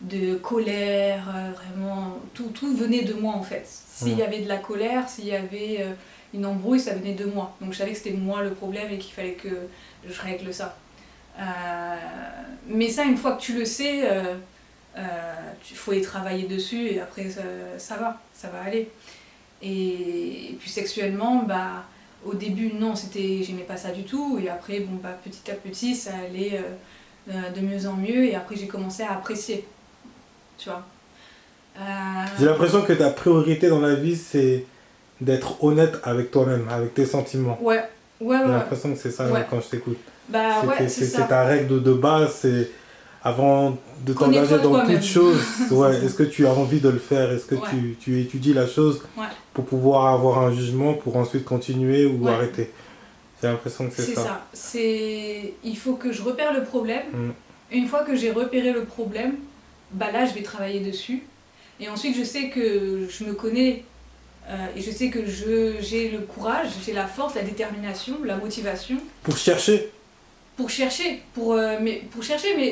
de colère, vraiment. Tout venait de moi, en fait. S'il y avait de la colère, s'il y avait une embrouille, ça venait de moi. Donc je savais que c'était moi le problème et qu'il fallait que je règle ça. Mais ça, une fois que tu le sais, il faut y travailler dessus et après ça va aller. Et puis sexuellement, au début, non, j'aimais pas ça du tout. Et après, petit à petit, ça allait de mieux en mieux. Et après, j'ai commencé à apprécier. Tu vois. J'ai l'impression que ta priorité dans la vie, c'est d'être honnête avec toi-même, avec tes sentiments. Ouais. J'ai l'impression que c'est ça quand je t'écoute. C'est ta règle de base, c'est avant de t'engager dans toute chose, est-ce que tu as envie de le faire? Est-ce que tu étudies la chose pour pouvoir avoir un jugement, pour ensuite continuer ou arrêter? J'ai l'impression que c'est ça. Il faut que je repère le problème. Une fois que j'ai repéré le problème, là je vais travailler dessus. Et ensuite je sais que je me connais et je sais que j'ai le courage, j'ai la force, la détermination, la motivation. Pour chercher, mais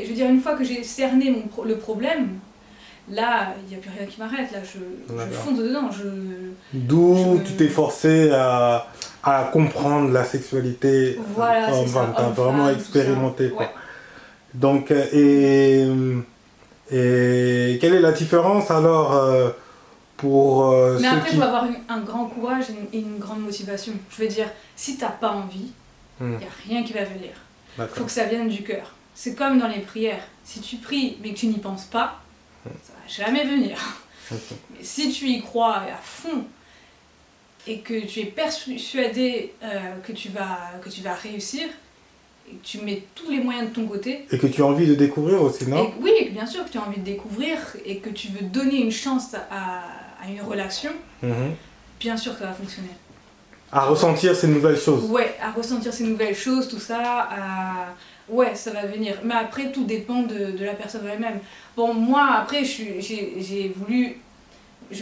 je veux dire, une fois que j'ai cerné le problème, là, il n'y a plus rien qui m'arrête, là, je fonce dedans. D'où tu t'es forcé à comprendre la sexualité homme-femme, tu as vraiment expérimenté, quoi. Donc, et quelle est la différence alors pour mais après, il faut avoir un grand courage et une grande motivation. Je veux dire, si tu n'as pas envie, il n'y a rien qui va venir. Il faut que ça vienne du cœur. C'est comme dans les prières. Si tu pries mais que tu n'y penses pas, ça va jamais venir. Mais si tu y crois à fond et que tu es persuadé que tu vas réussir et que tu mets tous les moyens de ton côté... Et que tu as envie de découvrir aussi, non? Oui, bien sûr que tu as envie de découvrir et que tu veux donner une chance à une relation, bien sûr que ça va fonctionner. À ressentir ces nouvelles choses. Ouais, à ressentir ces nouvelles choses, tout ça, ouais, ça va venir. Mais après, tout dépend de la personne elle-même. Bon, moi, après, je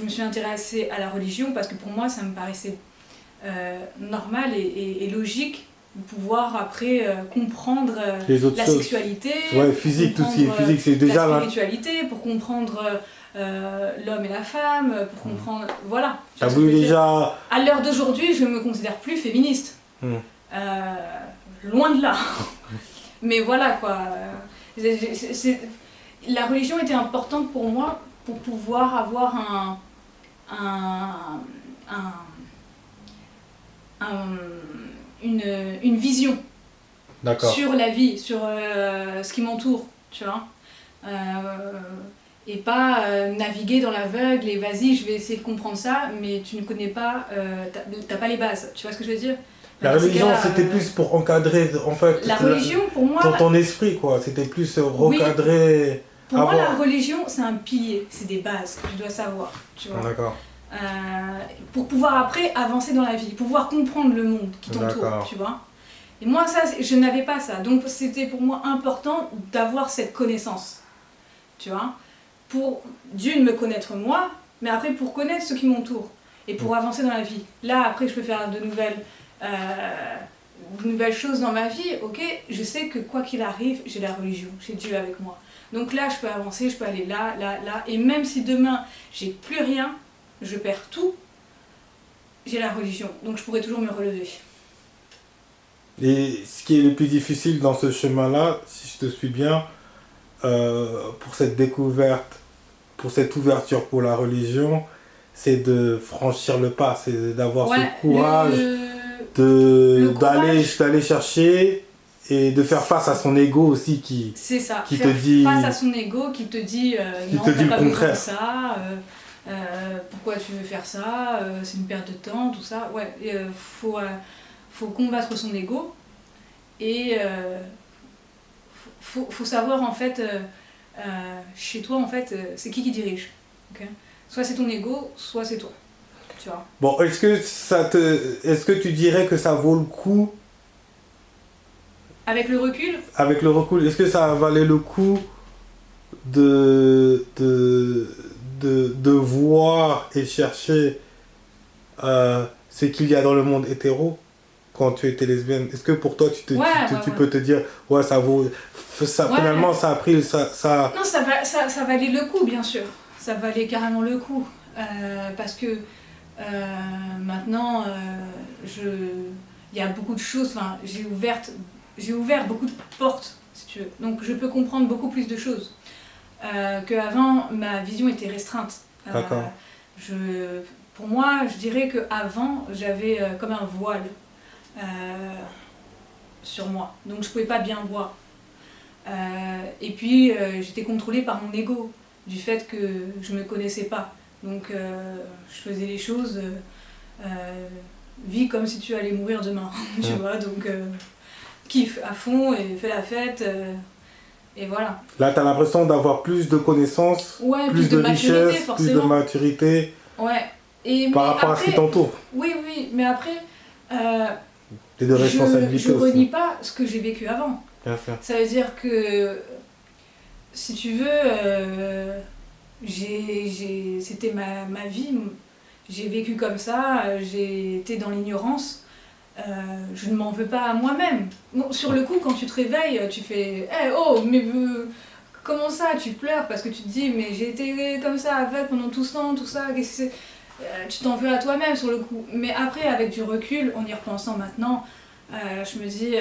me suis intéressée à la religion parce que pour moi, ça me paraissait normal et logique de pouvoir après comprendre la sexualité, physique, tout ce qui est physique, c'est déjà la spiritualité, pour comprendre l'homme et la femme, pour comprendre... Voilà. T'as voulu déjà... À l'heure d'aujourd'hui, je ne me considère plus féministe. Loin de là. Mais voilà, quoi. La religion était importante pour moi pour pouvoir avoir une vision D'accord. sur la vie, sur ce qui m'entoure, tu vois. Et pas naviguer dans l'aveugle et vas-y, je vais essayer de comprendre ça, mais tu ne connais pas, t'as pas les bases, tu vois ce que je veux dire? La Dans ces religion, cas-là, c'était plus pour encadrer, en fait, la religion, pour moi, ton esprit, quoi. C'était plus oui, recadrer, pour moi, la avoir. religion, c'est un pilier, c'est des bases que tu dois savoir, tu vois. D'accord. Pour pouvoir après avancer dans la vie, pouvoir comprendre le monde qui t'entoure, D'accord. tu vois. Et moi, ça, je n'avais pas ça. Donc, c'était pour moi important d'avoir cette connaissance, tu vois. Pour, d'une, me connaître moi, mais après pour connaître ceux qui m'entourent et pour avancer dans la vie. Là, après, je peux faire de nouvelles choses dans ma vie, ok. Je sais que quoi qu'il arrive, j'ai la religion, j'ai Dieu avec moi. Donc là, je peux avancer, je peux aller là, là, là. Et même si demain, j'ai plus rien, je perds tout, j'ai la religion. Donc je pourrais toujours me relever. Et ce qui est le plus difficile dans ce chemin-là, si je te suis bien, pour cette découverte, pour cette ouverture pour la religion, c'est de franchir le pas, c'est d'avoir Ouais, ce courage d'aller chercher et de faire face à son ego aussi c'est ça, qui faire te dit face à son ego qui te dit qui non, te t'as dit pas le besoin de contraire. ça, pourquoi tu veux faire ça, c'est une perte de temps, tout ça. Ouais, faut combattre son ego et faut savoir en fait, chez toi en fait, c'est qui dirige. Okay, soit c'est ton ego, soit c'est toi. Tu vois. Bon, est-ce que tu dirais que ça vaut le coup Avec le recul, avec le recul, est-ce que ça valait le coup de voir et chercher ce qu'il y a dans le monde hétéro quand tu étais lesbienne? Est-ce que pour toi, tu peux te dire, ouais, ça vaut. Ça, ouais. Finalement, ça a pris. Ça... Non, ça valait le coup, bien sûr. Ça valait carrément le coup. Parce que maintenant, il y a beaucoup de choses. Enfin, j'ai ouvert beaucoup de portes, si tu veux. Donc, je peux comprendre beaucoup plus de choses. Qu'avant, ma vision était restreinte. D'accord. Pour moi, je dirais qu'avant, j'avais comme un voile sur moi. Donc, je ne pouvais pas bien voir. Et puis, j'étais contrôlée par mon ego, du fait que je ne me connaissais pas. Donc, je faisais les choses, vis comme si tu allais mourir demain, tu vois. Donc, kiffe à fond et fais la fête. Et voilà. Là, tu as l'impression d'avoir plus de connaissances, ouais, plus de richesse, forcément. plus de maturité ouais. par rapport à ce qui t'entoure. Oui, mais après, et de responsabilité je aussi. renie pas ce que j'ai vécu avant. Bien sûr. Ça veut dire que, si tu veux, c'était ma vie, j'ai vécu comme ça, j'ai été dans l'ignorance. Je ne m'en veux pas à moi-même. Bon, sur le coup, quand tu te réveilles, tu fais hey, oh, mais comment ça? Tu pleures parce que tu te dis mais j'ai été comme ça aveugle pendant tout ce temps, tout ça, qu'est-ce que c'est? Tu t'en veux à toi-même sur le coup. Mais après, avec du recul, en y repensant maintenant, je me dis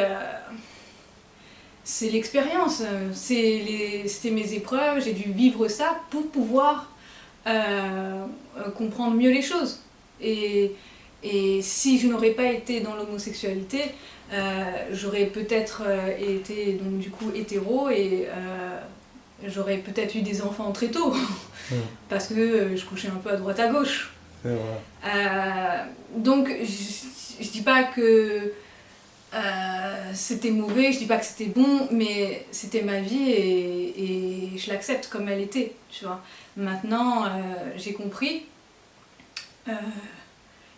c'est l'expérience, c'était mes épreuves, j'ai dû vivre ça pour pouvoir comprendre mieux les choses. Et si je n'aurais pas été dans l'homosexualité, j'aurais peut-être été donc du coup hétéro et j'aurais peut-être eu des enfants très tôt parce que je couchais un peu à droite à gauche. C'est vrai. Donc je dis pas que c'était mauvais, je dis pas que c'était bon, mais c'était ma vie et je l'accepte comme elle était, tu vois. Maintenant, j'ai compris.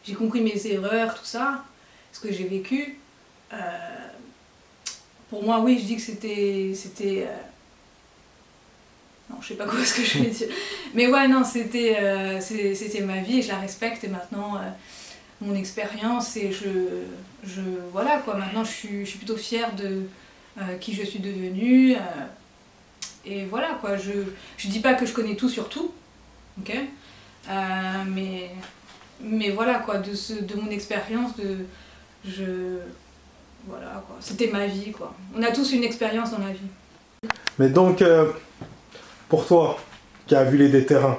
J'ai compris mes erreurs, tout ça, ce que j'ai vécu. Pour moi, oui, je dis que c'était non, je sais pas quoi ce que je vais dire. Mais ouais, non, c'était ma vie et je la respecte. Et maintenant, mon expérience, et voilà quoi, maintenant je suis plutôt fière de qui je suis devenue. Et voilà quoi, je dis pas que je connais tout sur tout, ok, mais voilà quoi, de mon expérience, voilà quoi, c'était ma vie quoi. On a tous une expérience dans la vie. Mais donc, pour toi, qui as vu les deux terrains,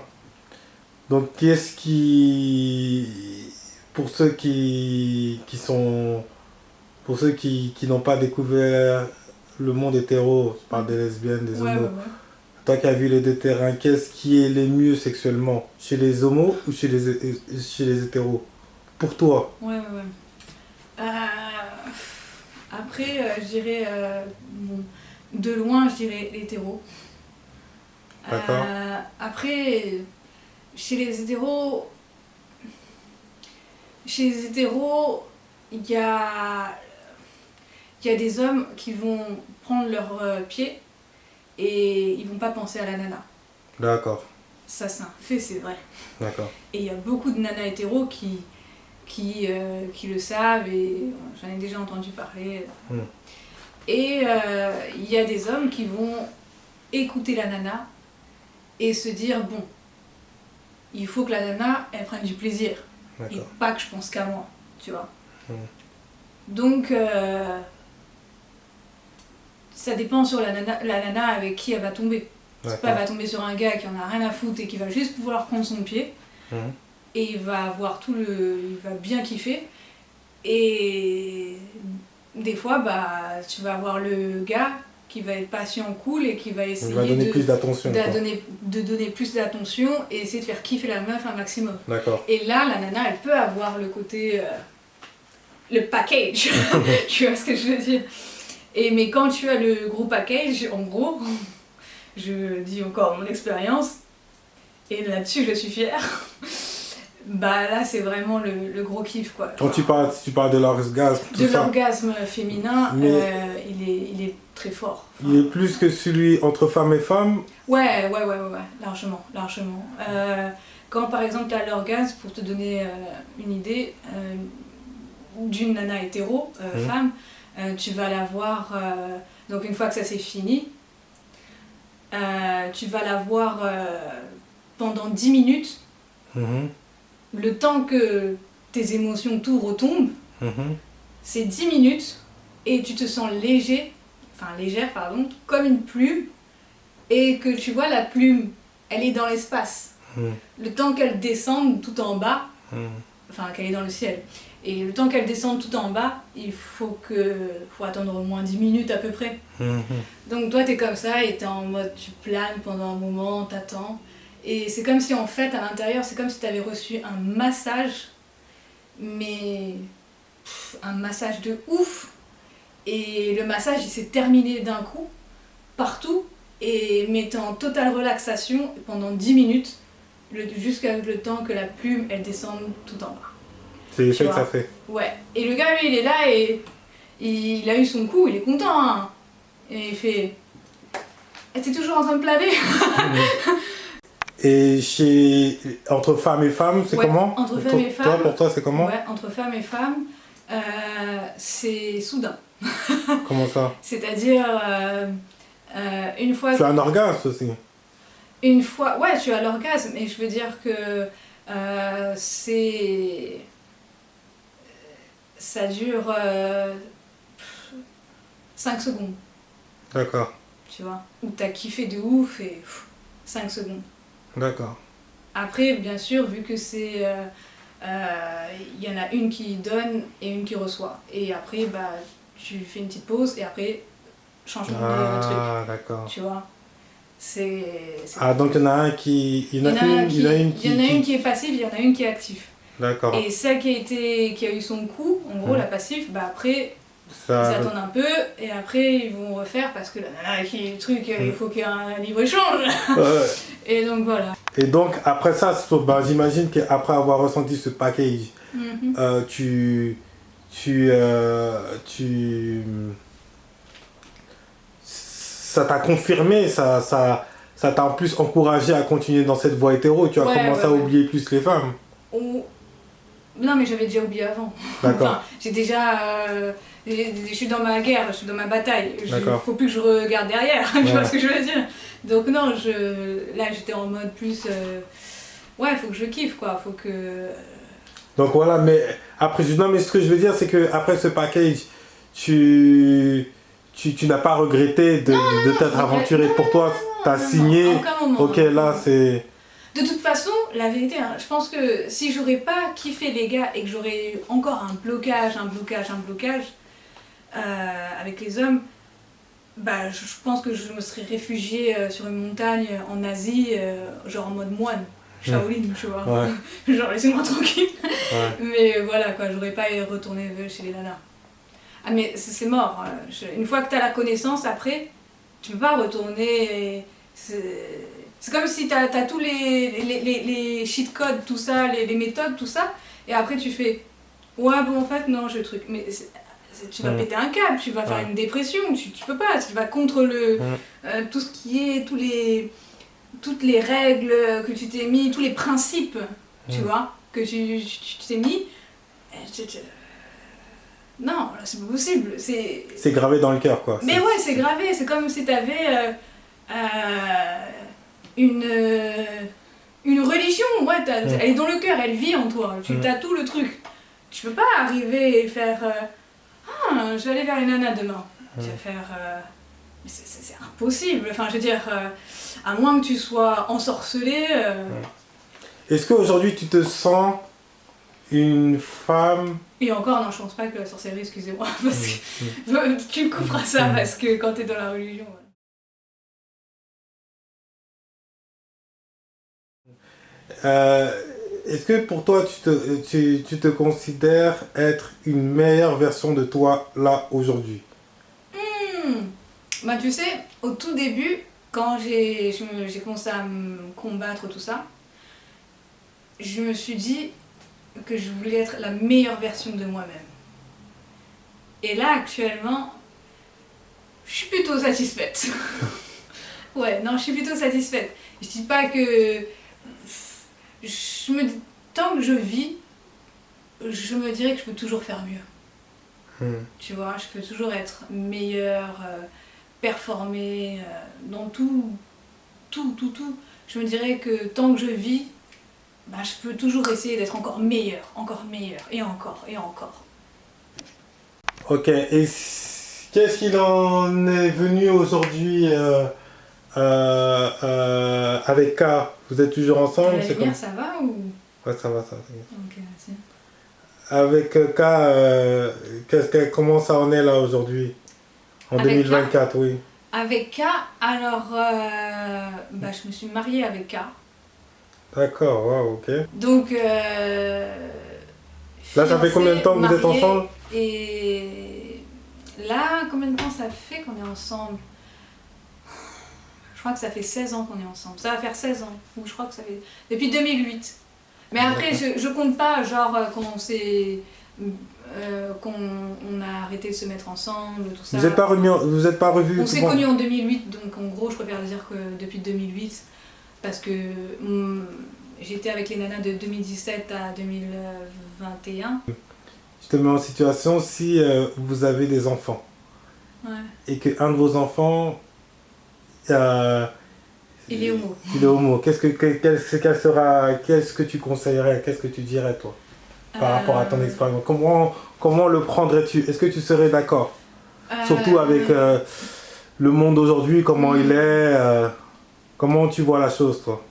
donc pour ceux qui sont pour ceux qui n'ont pas découvert le monde hétéro, je parle des lesbiennes, des Ouais, homos. ouais, ouais. Toi qui as vu les deux terrains, qu'est-ce qui est le mieux sexuellement? Chez les homos ou chez les hétéros? Pour toi? Ouais, ouais, ouais. Après, je dirais, bon, de loin, je dirais l'hétéro. D'accord. Après, chez les hétéros, il y a des hommes qui vont prendre leur pied et ils vont pas penser à la nana. D'accord. Ça, c'est un fait, c'est vrai. D'accord. Et il y a beaucoup de nanas hétéros qui le savent et j'en ai déjà entendu parler. Mm. Et il y a des hommes qui vont écouter la nana et se dire bon, il faut que la nana elle prenne du plaisir et D'accord. pas que je pense qu'à moi, tu vois. Mm. Donc ça dépend sur la nana avec qui elle va tomber. C'est pas elle va tomber sur un gars qui en a rien à foutre et qui va juste pouvoir prendre son pied. Mhm. Et il va avoir il va bien kiffer. Et des fois, bah, tu vas avoir le gars qui va être patient, cool et qui va essayer Il va donner plus d'attention. de donner plus d'attention et essayer de faire kiffer la meuf un maximum. D'accord. Et là, la nana, elle peut avoir le côté, le package. Tu vois ce que je veux dire? Mais quand tu as le gros package, en gros, je dis encore mon expérience, et là-dessus je suis fière. Bah là c'est vraiment le gros kiff quoi. Quand tu parles de l'orgasme, tout de ça, l'orgasme féminin, mais il est très fort. il est plus que celui entre femmes et femmes. Ouais, largement. Quand par exemple tu as l'orgasme, pour te donner une idée, d'une nana hétéro, femme, tu vas la voir, donc une fois que ça c'est fini, tu vas la voir pendant 10 minutes. Mhm. Le temps que tes émotions, tout retombe, Mhm. c'est 10 minutes et tu te sens légère, comme une plume et que tu vois la plume, elle est dans l'espace. Mhm. Le temps qu'elle descende tout en bas, Mhm. enfin qu'elle est dans le ciel, et le temps qu'elle descende tout en bas, il faut attendre au moins 10 minutes à peu près. Mhm. Donc toi t'es comme ça et t'es en mode, tu planes pendant un moment, t'attends. Et c'est comme si en fait à l'intérieur, c'est comme si tu avais reçu un massage, mais un massage de ouf. Et le massage il s'est terminé d'un coup, partout, mais t'es en totale relaxation pendant 10 minutes, jusqu'à le temps que la plume elle descende tout en bas. C'est l'effet que ça fait. Ouais. Et le gars lui il est là et il a eu son coup, il est content. Hein. Et il fait... T'es toujours en train de planer. Et entre femmes et femmes, c'est comment? Entre femmes et femmes. Pour toi, c'est comment? Ouais, entre femmes et femmes, c'est soudain. Comment ça? C'est-à-dire, une fois... Tu as un orgasme aussi? Une fois... Ouais, tu as l'orgasme, mais je veux dire que ça dure 5 secondes. D'accord. Tu vois? Où t'as kiffé de ouf et 5 secondes. D'accord. Après, bien sûr, vu que c'est... y en a une qui donne et une qui reçoit. Et après, bah, tu fais une petite pause et après, changement de truc. Ah, d'accord. Tu vois? Donc il y en a un qui... Il y en a une qui est passive, il y en a une qui est active. D'accord. Et celle qui a eu son coup, en gros, la passive, bah après... Ils attendent un peu et après ils vont refaire parce que la nana qui est le truc, il faut qu'il y ait un libre-échange. Et donc voilà. Et donc après ça, j'imagine qu'après avoir ressenti ce package, ça t'a confirmé, ça t'a en plus encouragé à continuer dans cette voie hétéro, tu as commencé à oublier plus les femmes. Non mais j'avais déjà oublié avant. D'accord. Enfin, j'ai déjà... je suis dans ma guerre, je suis dans ma bataille. Faut plus que je regarde derrière, tu vois ce que je veux dire. Donc non, là j'étais en mode plus... ouais, faut que je kiffe quoi, faut que... Donc voilà, mais après, non mais ce que je veux dire c'est que après ce package, tu n'as pas regretté de t'être aventuré pour toi, t'as signé, moment, ok là c'est... De toute façon, la vérité, hein, je pense que si j'aurais pas kiffé les gars et que j'aurais eu encore un blocage, avec les hommes, bah, je pense que je me serais réfugiée sur une montagne en Asie, genre en mode moine, Shaolin, tu vois. Ouais. Genre laissez-moi tranquille. Ouais. Mais voilà, quoi, j'aurais pas retourné chez les nanas. Ah mais c'est mort. Une fois que t'as la connaissance, après, tu peux pas retourner. C'est comme si t'as tous les cheat codes, tout ça, les méthodes, tout ça, et après tu fais ouais, bon, en fait, non, j'ai le truc. Mais tu vas péter un câble, tu vas faire une dépression, tu peux pas, tu vas contre tout ce qui est, toutes les règles que tu t'es mis, tous les principes, tu vois, que tu t'es mis. Non, là, c'est pas possible. C'est gravé dans le cœur, quoi. Mais ouais, c'est gravé. C'est comme si t'avais une religion. Ouais, elle est dans le cœur, elle vit en toi. Tu as tout le truc. Tu peux pas arriver et faire je vais aller vers une nana demain. Tu vas faire. C'est impossible. Enfin, je veux dire, à moins que tu sois ensorcelé. Est-ce qu'aujourd'hui tu te sens une femme? Et encore, non, je pense pas que la sorcellerie, excusez-moi, parce que tu couperas ça parce que quand t'es dans la religion. Est-ce que pour toi tu te considères être une meilleure version de toi là aujourd'hui? Bah tu sais, au tout début, quand j'ai commencé à me combattre tout ça, je me suis dit que je voulais être la meilleure version de moi-même. Et là, actuellement, je suis plutôt satisfaite. Ouais, non, je suis plutôt satisfaite. Je dis pas que... Tant que je vis, je me dirais que je peux toujours faire mieux. Tu vois, je peux toujours être meilleure, performer dans tout. Je me dirais que tant que je vis, bah, je peux toujours essayer d'être encore meilleure, et encore. Ok, et qu'est-ce qu'il en est venu aujourd'hui avec K? Vous êtes toujours ensemble? La lumière, ça va ou... Ouais, ça va. Ok, merci. Avec K, comment ça en est là aujourd'hui? En Avec 2024, K, oui. Avec K, alors, bah, je me suis mariée avec K. D'accord, wow, ok. Donc, là, ça fait combien de temps que vous êtes ensemble? Et là, combien de temps ça fait qu'on est ensemble? Je crois que ça fait 16 ans qu'on est ensemble. Ça va faire 16 ans. Ou je crois que ça fait... Depuis 2008. Mais après, je compte pas, genre, qu'on s'est... qu'on a arrêté de se mettre ensemble, tout ça. Vous n'êtes pas revus? On s'est connus en 2008, donc en gros, je préfère dire que depuis 2008, parce que j'étais avec les nanas de 2017 à 2021. Je te mets en situation si vous avez des enfants. Ouais. Et qu'un de vos enfants... il est homo. Il est homo. Qu'est-ce que tu conseillerais? Qu'est-ce que tu dirais, toi, par rapport à ton expérience? Comment le prendrais-tu? Est-ce que tu serais d'accord? Surtout avec le monde d'aujourd'hui, comment il est, comment tu vois la chose, toi?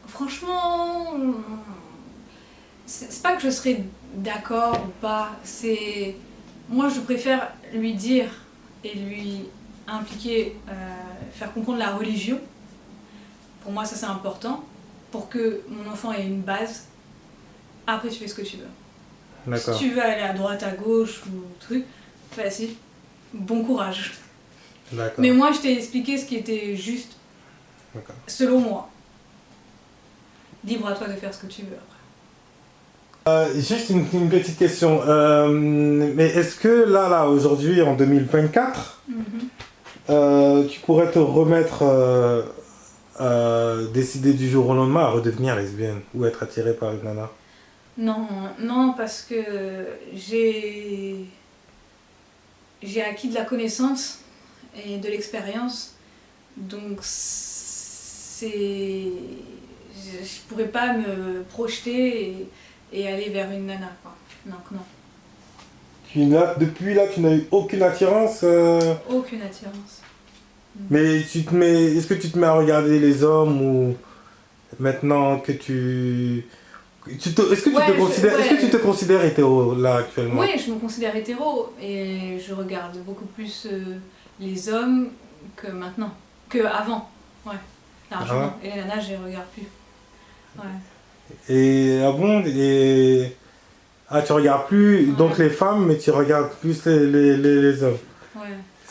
Franchement, c'est pas que je serais d'accord ou pas. C'est moi, je préfère lui dire et lui impliquer, faire comprendre la religion. Pour moi, ça c'est important, pour que mon enfant ait une base. Après, tu fais ce que tu veux. Si tu veux aller à droite, à gauche ou truc, vas-y, bon courage. Mais moi, je t'ai expliqué ce qui était juste, selon moi. Libre à toi de faire ce que tu veux après. Juste une petite question. Mais est-ce que là, aujourd'hui, en 2024, tu pourrais te remettre, décider du jour au lendemain à redevenir lesbienne ou être attirée par une nana? Non, parce que j'ai acquis de la connaissance et de l'expérience, donc je pourrais pas me projeter et aller vers une nana, quoi. Non. Depuis là, tu n'as eu aucune attirance Aucune attirance. Mais est-ce que tu te mets à regarder les hommes ou maintenant que tu Est-ce que tu Ouais, te considères, est-ce que tu ouais. te considères hétéro là actuellement? Oui, je me considère hétéro et je regarde beaucoup plus les hommes que maintenant, que avant. Ouais, Ah ouais? largement. Et les nanas, je les regarde plus. Ouais, Et ah bon, et ah tu regardes plus donc ouais, les femmes, mais tu regardes plus les hommes. ouais.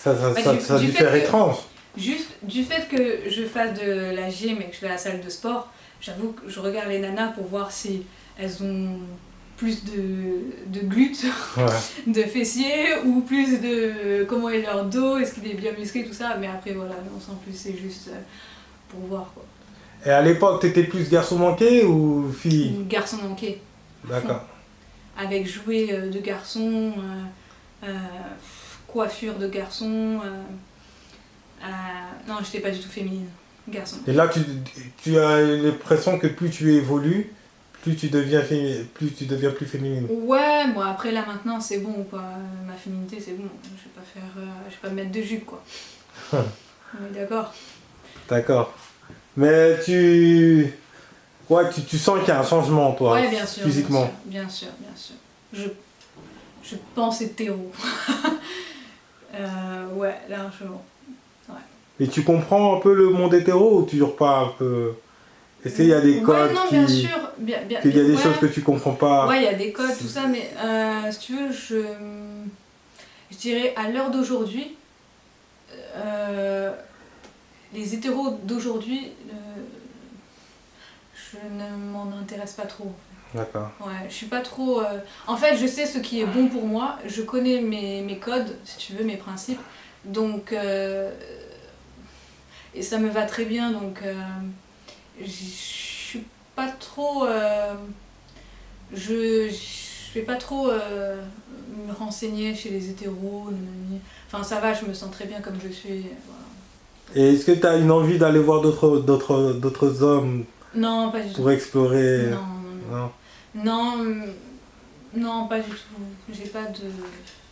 Bah, Ça du fait diffère que, étrange. juste du fait que je fasse de la gym et que je vais à la salle de sport, j'avoue que je regarde les nanas pour voir si elles ont plus de glutes, Ouais. de fessiers ou plus de comment est leur dos, est-ce qu'il est bien musclé, tout ça. Mais après, voilà, non, sans plus, c'est juste pour voir quoi. Et à l'époque, t'étais plus garçon manqué ou fille? Ou garçon manqué, à fond. D'accord. Avec jouets de garçon, coiffure de garçon. Non, j'étais pas du tout féminine, garçon. Et là, tu as l'impression que plus tu évolues, plus tu deviens plus féminine. Ouais, moi après là maintenant c'est bon quoi, ma féminité c'est bon, je vais pas faire, je vais pas me mettre de jupe quoi. On est d'accord. D'accord. Mais ouais, tu sens qu'il y a un changement, toi, Ouais, bien sûr, bien sûr, physiquement. bien sûr, bien sûr. Je pense hétéro. Ouais, largement. Ouais. Et tu comprends un peu le monde hétéro ou toujours pas un peu? Est-ce qu'il y a des Ouais, codes non, bien sûr, bien, bien, qu'il y a des ouais, choses que tu comprends pas? ouais, il y a des codes, tout ça, mais si tu veux, je dirais à l'heure d'aujourd'hui, euh, les hétéros d'aujourd'hui, je ne m'en intéresse pas trop. D'accord. Ouais, je suis pas trop. En fait, je sais ce qui est bon pour moi, je connais mes codes, si tu veux, mes principes, donc. Et ça me va très bien, donc. Je suis pas trop. Je vais pas trop me renseigner chez les hétéros, nanani. Enfin, ça va, je me sens très bien comme je suis. Voilà. Et est-ce que tu as une envie d'aller voir d'autres hommes Non, pas du tout. pour explorer? Non, non, non. Non. Non, non, pas du tout. J'ai pas de.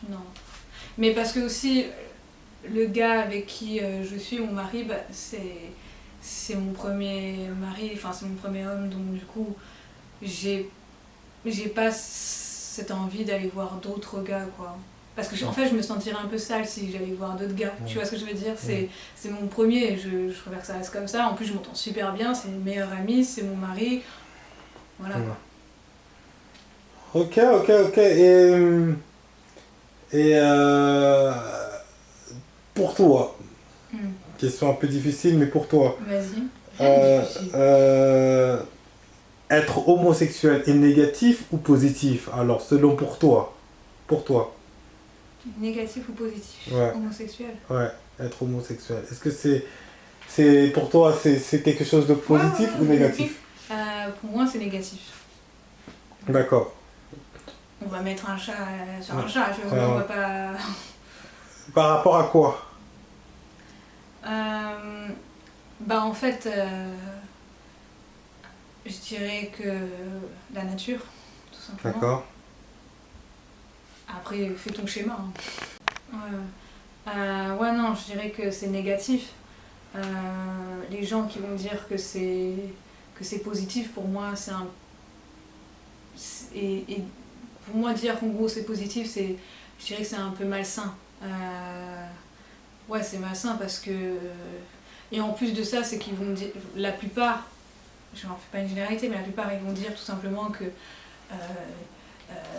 Non. Mais parce que aussi, le gars avec qui je suis, mon mari, bah, c'est mon premier mari, enfin c'est mon premier homme, donc du coup, j'ai pas cette envie d'aller voir d'autres gars, quoi. Parce que en fait, je me sentirais un peu sale si j'allais voir d'autres gars. Tu vois ce que je veux dire? C'est mon premier, et je préfère que ça reste comme ça. En plus, je m'entends super bien, c'est mon meilleur ami, c'est mon mari. Voilà, Ouais. quoi. Ok, ok, ok. Et pour toi, Hmm. question un peu difficile, mais pour toi, Vas-y. Rien de euh, difficile. euh, être homosexuel est négatif ou positif? Alors, selon pour toi, Négatif ou positif? ouais, Homosexuel? ouais, être homosexuel. Est-ce que pour toi, c'est quelque chose de Ouais, ouais, positif ou ouais, négatif? pour moi, c'est négatif. D'accord. On va mettre un chat sur un Ouais. chat, tu vois, on va pas. Par rapport à quoi? Bah, en fait, je dirais que la nature, tout simplement. D'accord. Après, fais ton schéma. Hein. Ouais, non, je dirais que c'est négatif. Les gens qui vont dire que c'est positif, pour moi, c'est un. Et pour moi, dire qu'en gros c'est positif, je dirais que c'est un peu malsain. Ouais, c'est malsain parce que. Et en plus de ça, c'est qu'ils vont dire. La plupart, je n'en fais pas une généralité, mais la plupart, ils vont dire tout simplement que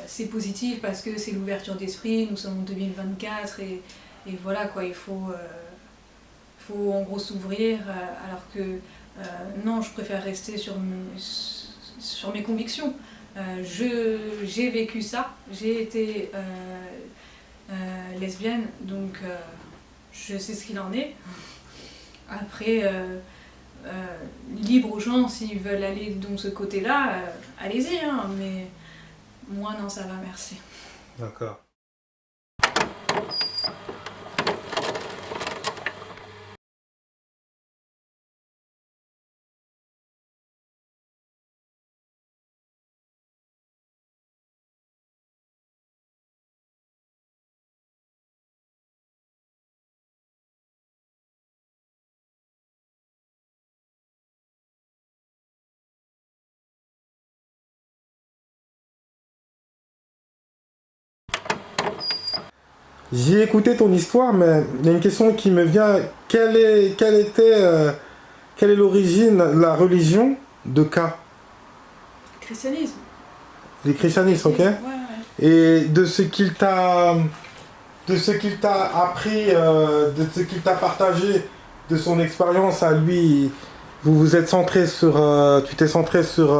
c'est positif parce que c'est l'ouverture d'esprit, nous sommes en 2024 et voilà quoi, faut en gros s'ouvrir alors que non, je préfère rester sur mes convictions. J'ai vécu ça, j'ai été lesbienne, donc je sais ce qu'il en est. Après, libre aux gens s'ils veulent aller dans ce côté-là, allez-y, hein, mais moi non, ça va, merci. D'accord. J'ai écouté ton histoire, mais il y a une question qui me vient. Quelle est l'origine, la religion de K? Christianisme. Les christianismes, ok? Ouais, ouais. Et de ce qu'il t'a appris, de ce qu'il t'a partagé, de son expérience à lui, vous vous êtes centré sur, tu t'es centré sur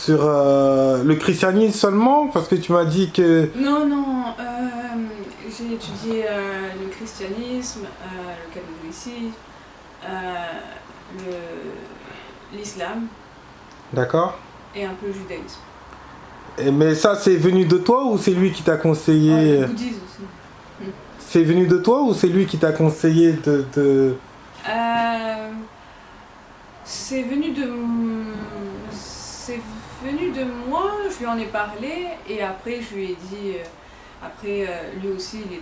le christianisme seulement, parce que tu m'as dit que... Non, non, j'ai étudié le christianisme, le catholicisme, l'islam D'accord. et un peu le judaïsme. Mais ça, c'est venu de toi ou c'est lui qui t'a Ouais, conseillé? le bouddhisme aussi. C'est venu de toi ou c'est lui qui t'a conseillé de... Euh, c'est venu de c'est venu de moi, je lui en ai parlé et après je lui ai dit après lui aussi il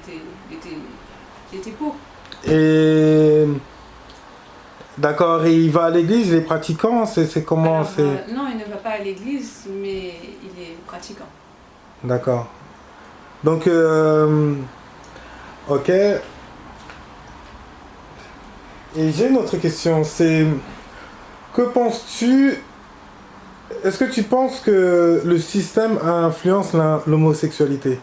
était pour. Et... D'accord, et il va à l'église, il est pratiquant, c'est comment Alors, c'est... non, il ne va pas à l'église mais il est pratiquant. D'accord. Donc, ok. Et j'ai une autre question, c'est... Que penses-tu... Est-ce que tu penses que le système influence l'homosexualité?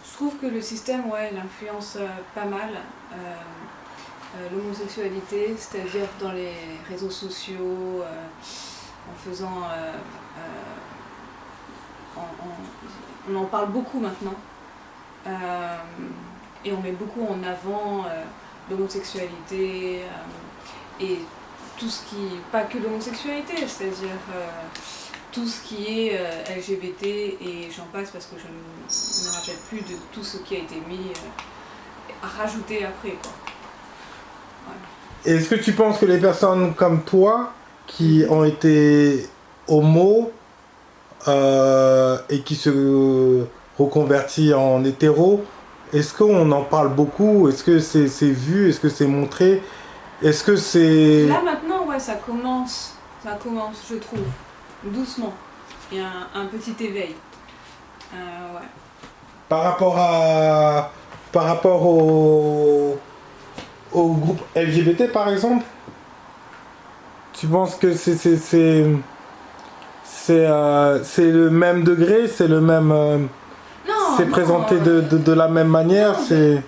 Je trouve que le système, ouais, il influence pas mal l'homosexualité, c'est-à-dire dans les réseaux sociaux, en faisant... on en parle beaucoup maintenant. Et on met beaucoup en avant l'homosexualité et tout ce qui... Pas que l'homosexualité, c'est-à-dire tout ce qui est LGBT et j'en passe parce que je ne me rappelle plus de tout ce qui a été mis à rajouter après, quoi. Ouais. Est-ce que tu penses que les personnes comme toi, qui ont été homo et qui se reconvertit en hétéro, est-ce qu'on en parle beaucoup? Est-ce que c'est vu? Est-ce que c'est montré? Est-ce que c'est... Là maintenant, ouais, ça commence, je trouve, doucement. Il y a un petit éveil. Ouais. Par rapport au groupe LGBT par exemple, tu penses que c'est le même degré, c'est le même... Non, c'est non, présenté de la même manière, non, c'est...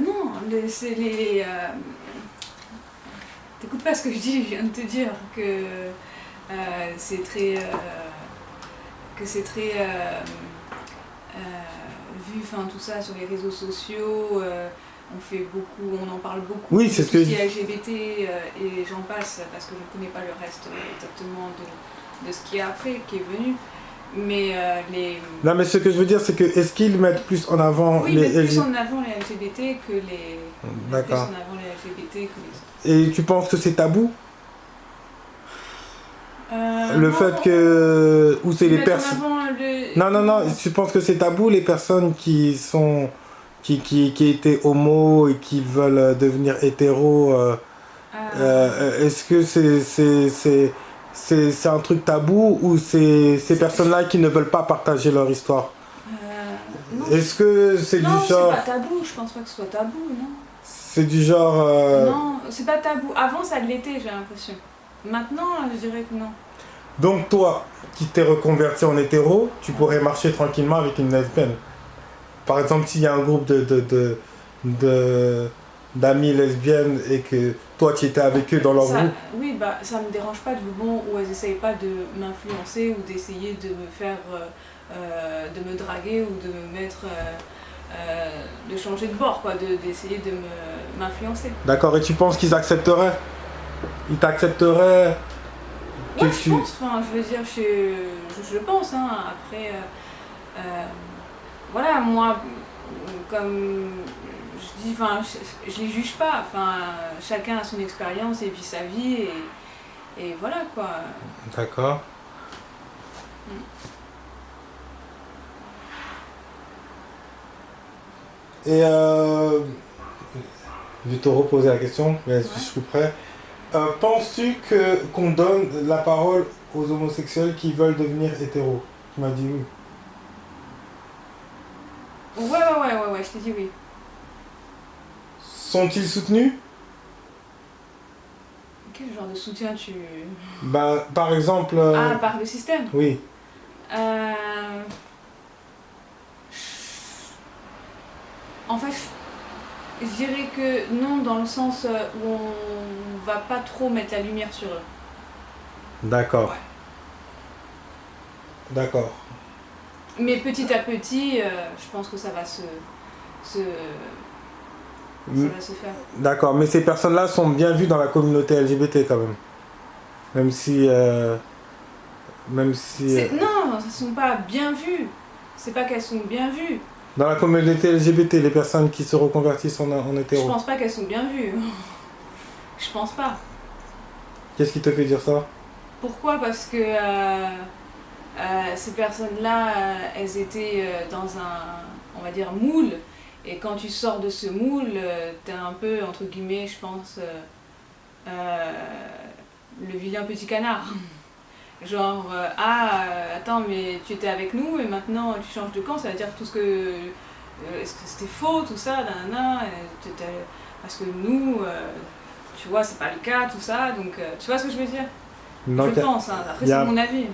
non, c'est les... T'écoutes pas ce que je dis, je viens de te dire que c'est très... vu, enfin tout ça sur les réseaux sociaux, on fait beaucoup, on en parle beaucoup. Oui, c'est ce que je dis. LGBT et j'en passe parce que je ne connais pas le reste exactement de ce qui est après, qui est venu. Mais les... Non, mais ce que je veux dire, c'est que est-ce qu'ils mettent plus en avant oui, les ils mettent plus en avant les LGBT que les... D'accord. Plus en avant les LGBT que les autres. Et tu penses que c'est tabou? Le non, fait que... Ou c'est les personnes... le... Non, non, non, tu penses que c'est tabou les personnes qui sont... qui étaient homo et qui veulent devenir hétéro est-ce que c'est un truc tabou ou c'est ces personnes-là qui ne veulent pas partager leur histoire? Est-ce que c'est du genre... Non, c'est pas tabou, je pense pas que ce soit tabou, non. C'est du genre... Non, c'est pas tabou. Avant, ça l'était, j'ai l'impression. Maintenant, je dirais que non. Donc toi, qui t'es reconverti en hétéro, tu pourrais marcher tranquillement avec une lesbienne. Par exemple, s'il y a un groupe d'amis lesbiennes et que toi tu étais avec eux dans leur groupe. Oui, bah ça me dérange pas du moment où elles essayent pas de m'influencer ou d'essayer de me faire, de me draguer ou de me mettre, de changer de bord, quoi, d'essayer de m'influencer. D'accord, et tu penses qu'ils accepteraient? Ils t'accepteraient? Ouais, je pense, enfin, je veux dire, je pense, hein, après, voilà, moi, comme je dis, enfin, je les juge pas, enfin, chacun a son expérience et vit sa vie, et voilà, quoi. D'accord. Et je vais te reposer la question, mais je suis prêt. Penses-tu qu'on donne la parole aux homosexuels qui veulent devenir hétéros? Tu m'as dit oui. ouais, je t'ai dit oui. Sont-ils soutenus? Quel genre de soutien tu... Bah, par exemple... Ah, par le système. Oui. En fait, je dirais que non, dans le sens où on va pas trop mettre la lumière sur eux. D'accord. Ouais. D'accord. Mais petit à petit, je pense que ça va se faire. D'accord, mais ces personnes-là sont bien vues dans la communauté LGBT quand même. Même si... Non, elles sont pas bien vues. C'est pas qu'elles sont bien vues. Dans la communauté LGBT, les personnes qui se reconvertissent en hétéro. Je pense pas qu'elles sont bien vues. Je pense pas. Qu'est-ce qui te fait dire ça? Pourquoi? Parce que ces personnes-là, elles étaient dans un, on va dire, moule. Et quand tu sors de ce moule, t'es un peu, entre guillemets, je pense, le vilain petit canard. Genre, attends, mais tu étais avec nous et maintenant tu changes de camp, ça veut dire tout ce que... est-ce que c'était faux, tout ça, nanana, parce que nous, tu vois, c'est pas le cas, tout ça, donc tu vois ce que je veux dire? Donc, je pense, hein, après c'est mon avis.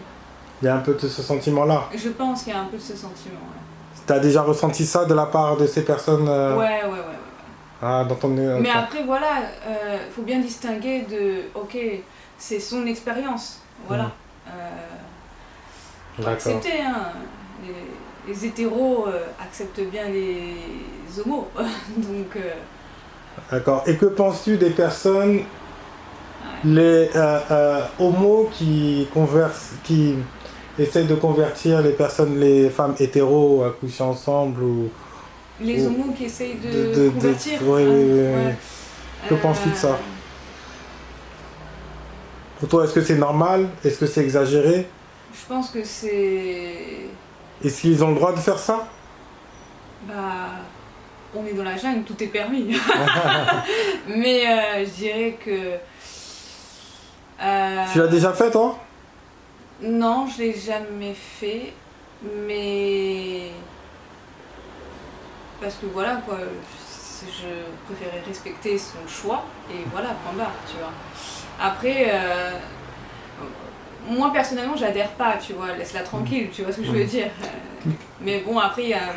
Il y a un peu de ce sentiment-là. Je pense qu'il y a un peu de ce sentiment, ouais. T'as déjà ressenti ça de la part de ces personnes Ouais. Ah, dans ton... Mais après, voilà, faut bien distinguer de, ok, c'est son expérience, voilà. Faut accepter, hein. Les hétéros acceptent bien les homos, donc... D'accord. Et que penses-tu des personnes, les homos qui essayent de convertir les femmes hétéros à coucher ensemble ou... Les homos qui essayent de convertir. Oui. Que penses-tu de ça? Pour toi, est-ce que c'est normal? Est-ce que c'est exagéré? Je pense que c'est... Est-ce qu'ils ont le droit de faire ça? Bah... On est dans la jungle, tout est permis. Mais je dirais que... Tu l'as déjà fait, toi? Non, je l'ai jamais fait. Mais... Parce que voilà, quoi, je préférais respecter son choix. Et voilà, point barre, tu vois. Après... moi personnellement j'adhère pas, tu vois, laisse-la tranquille, tu vois ce que je veux dire. Mais bon, après il y a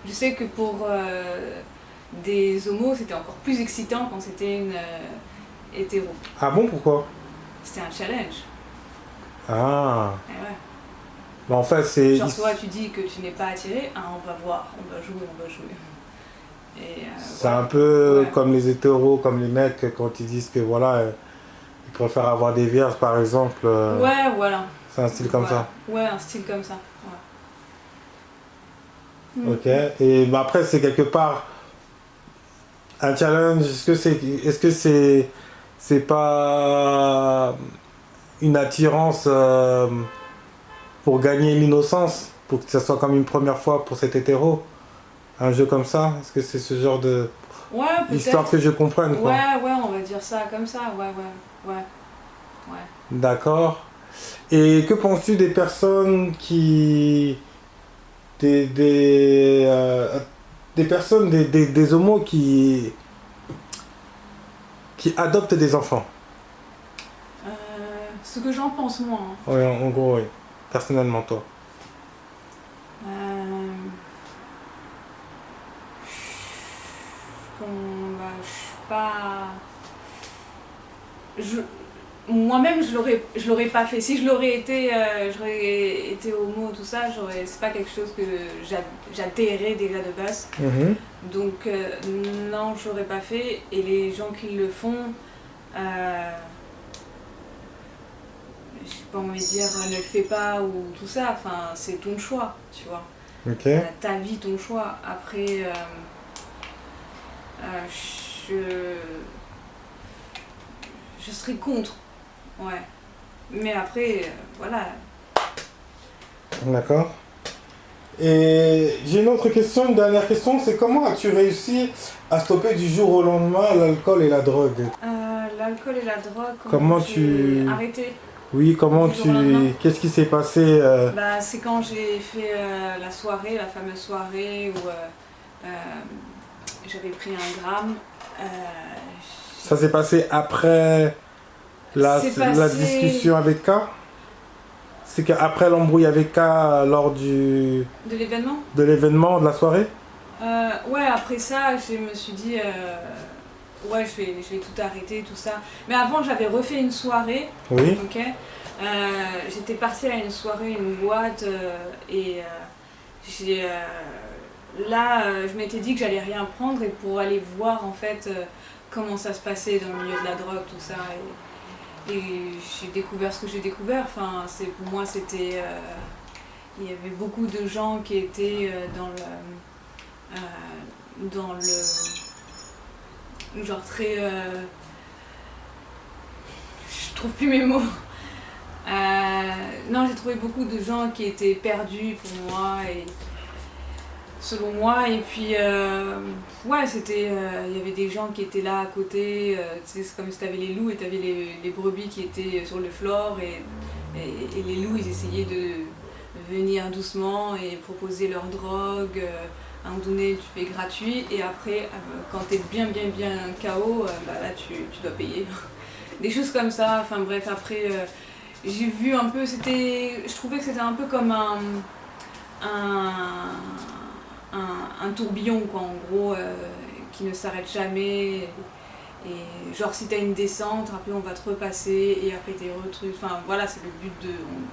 je sais que pour des homos c'était encore plus excitant quand c'était une hétéro. Ah bon, pourquoi? C'était un challenge. Ah. Et ouais. Bah en fait c'est... Genre toi tu dis que tu n'es pas attiré, ah, on va voir, on va jouer. Et, c'est un peu comme les hétéros, comme les mecs quand ils disent que voilà... Ils préfèrent avoir des vierges par exemple. Ouais, voilà. C'est un style comme ça. Ouais, un style comme ça. Ouais. Ok. Et bah après c'est quelque part un challenge. Est-ce que c'est pas une attirance pour gagner l'innocence, pour que ça soit comme une première fois pour cet hétéro, un jeu comme ça? Est-ce que c'est ce genre de histoire que je comprenne quoi? Ouais, on va dire ça comme ça. Ouais. D'accord. Et que penses-tu des personnes des personnes, des homos qui adoptent des enfants? Ce que j'en pense moi. Hein. Oui, en gros, oui. Personnellement, toi. Je suis pas... Moi-même, je l'aurais pas fait. Si je l'aurais été, j'aurais été homo, tout ça, c'est pas quelque chose que j'altérerais déjà de base. Donc, non, je l'aurais pas fait. Et les gens qui le font, j'ai pas envie de dire ne le fais pas ou tout ça. Enfin, c'est ton choix, tu vois. Ok. Ta vie, ton choix. Après, je serais contre. Ouais. Mais après, voilà. D'accord. Et j'ai une autre question, une dernière question, c'est comment as-tu réussi à stopper du jour au lendemain l'alcool et la drogue? L'alcool et la drogue, Comment tu... arrêté? Oui, comment du jour au lendemain. qu'est-ce qui s'est passé Bah, c'est quand j'ai fait la soirée, la fameuse soirée où j'avais pris 1 gramme. Euh, Ça s'est passé après c'est la passé discussion avec K? C'est qu'après l'embrouille avec K lors de l'événement. de l'événement, de la soirée? Ouais, après ça, je me suis dit, ouais, je vais tout arrêter, tout ça. Mais avant, j'avais refait une soirée, Oui. ok. J'étais partie à une soirée, une boîte, et j'ai, là, je m'étais dit que j'allais rien prendre et pour aller voir en fait comment ça se passait dans le milieu de la drogue, tout ça. Et j'ai découvert ce que j'ai découvert. Enfin, pour moi, c'était, il y avait beaucoup de gens qui étaient dans le genre très, je trouve plus mes mots. Non, j'ai trouvé beaucoup de gens qui étaient perdus pour moi et selon moi. Et puis, ouais, c'était, il y avait des gens qui étaient là à côté. Tu sais, c'est comme si tu avais les loups et tu avais les brebis qui étaient sur le floor. Et les loups, ils essayaient de venir doucement et proposer leur drogue. À un moment donné, tu fais gratuit. Et après, quand tu es bien KO, bah, là, tu dois payer. Des choses comme ça. Enfin, bref, après, j'ai vu un peu, je trouvais que c'était un peu comme un, un tourbillon, quoi, en gros, qui ne s'arrête jamais. Et genre, si t'as une descente, après on va te repasser et après t'es retruc. Enfin voilà, c'est le but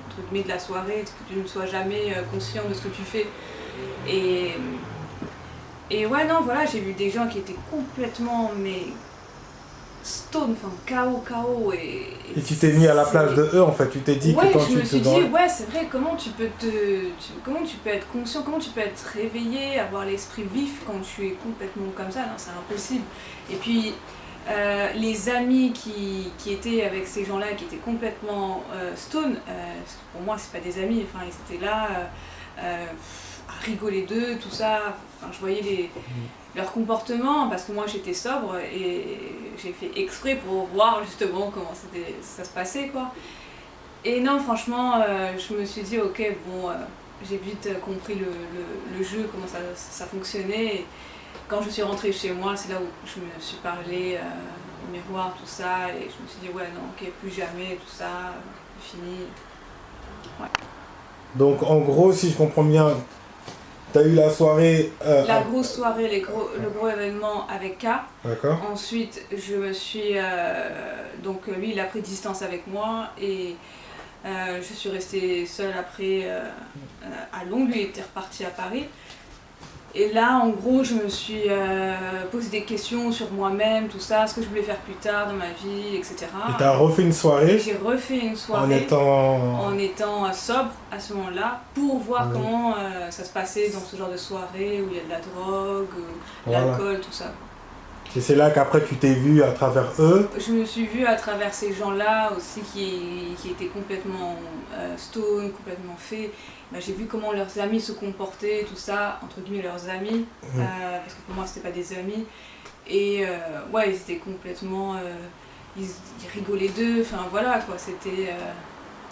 entre guillemets, de la soirée, que tu ne sois jamais conscient de ce que tu fais. Et, et ouais, non, voilà, j'ai vu des gens qui étaient complètement, mais stone, enfin KO. Et tu t'es mis à la place de eux en fait, tu t'es dit ouais, que quand je tu me te suis dit, drogues. ouais, c'est vrai, comment tu peux être conscient, comment tu peux être réveillé, avoir l'esprit vif quand tu es complètement comme ça, non, c'est impossible. Et puis, les amis qui étaient avec ces gens-là, qui étaient complètement stone, pour moi, c'est pas des amis, enfin, ils étaient là à rigoler d'eux, tout ça, enfin, je voyais leur comportement, parce que moi j'étais sobre et j'ai fait exprès pour voir justement comment ça se passait, quoi. Et non, franchement, je me suis dit, ok, bon, j'ai vite compris le jeu, comment ça fonctionnait. Et quand je suis rentrée chez moi, c'est là où je me suis parlé au miroir, tout ça, et je me suis dit, ouais, non, ok, plus jamais, tout ça, fini. Ouais. Donc en gros, si je comprends bien, tu as eu la soirée. La grosse soirée, le gros événement avec K. D'accord. Ensuite, je me suis. Donc, lui, il a pris distance avec moi et je suis restée seule après à Londres. Lui, il était reparti à Paris. Et là, en gros, je me suis posé des questions sur moi-même, tout ça, ce que je voulais faire plus tard dans ma vie, etc. Et tu as refait une soirée J'ai refait une en soirée étant. en étant sobre à ce moment-là pour voir comment ça se passait dans ce genre de soirée où il y a de la drogue, Voilà. l'alcool, tout ça. Et c'est là qu'après tu t'es vu à travers eux. Je me suis vue à travers ces gens-là aussi qui étaient complètement stone, complètement faits. Bah, j'ai vu comment leurs amis se comportaient, tout ça, entre guillemets leurs amis, parce que pour moi c'était pas des amis. Et ouais, ils étaient complètement. Ils rigolaient d'eux, enfin voilà quoi, c'était.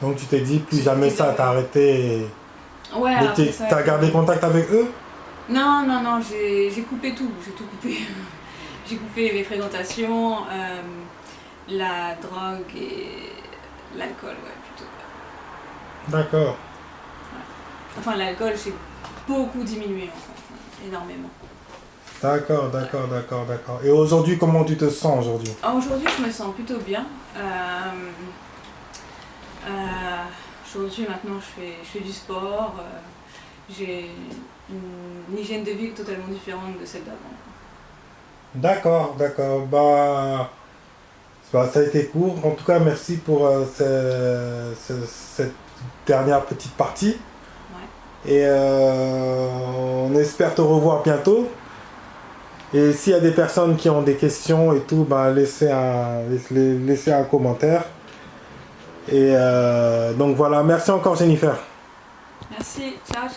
Donc tu t'es dit plus jamais ça, t'as arrêté. Ouais, Mais après ça. t'as gardé contact avec eux? Non, j'ai coupé tout, j'ai tout coupé. J'ai coupé les fréquentations, la drogue et l'alcool, ouais, plutôt. D'accord. Ouais. Enfin, l'alcool, j'ai beaucoup diminué, en fait, énormément. D'accord. Et aujourd'hui, comment tu te sens aujourd'hui? Aujourd'hui, je me sens plutôt bien. Aujourd'hui, maintenant, je fais du sport. J'ai une hygiène de vie totalement différente de celle d'avant. D'accord. Bah, ça a été court. En tout cas, merci pour cette dernière petite partie. Ouais. Et on espère te revoir bientôt. Et s'il y a des personnes qui ont des questions et tout, bah, laissez un commentaire. Et donc voilà, merci encore Jennifer. Merci, ciao.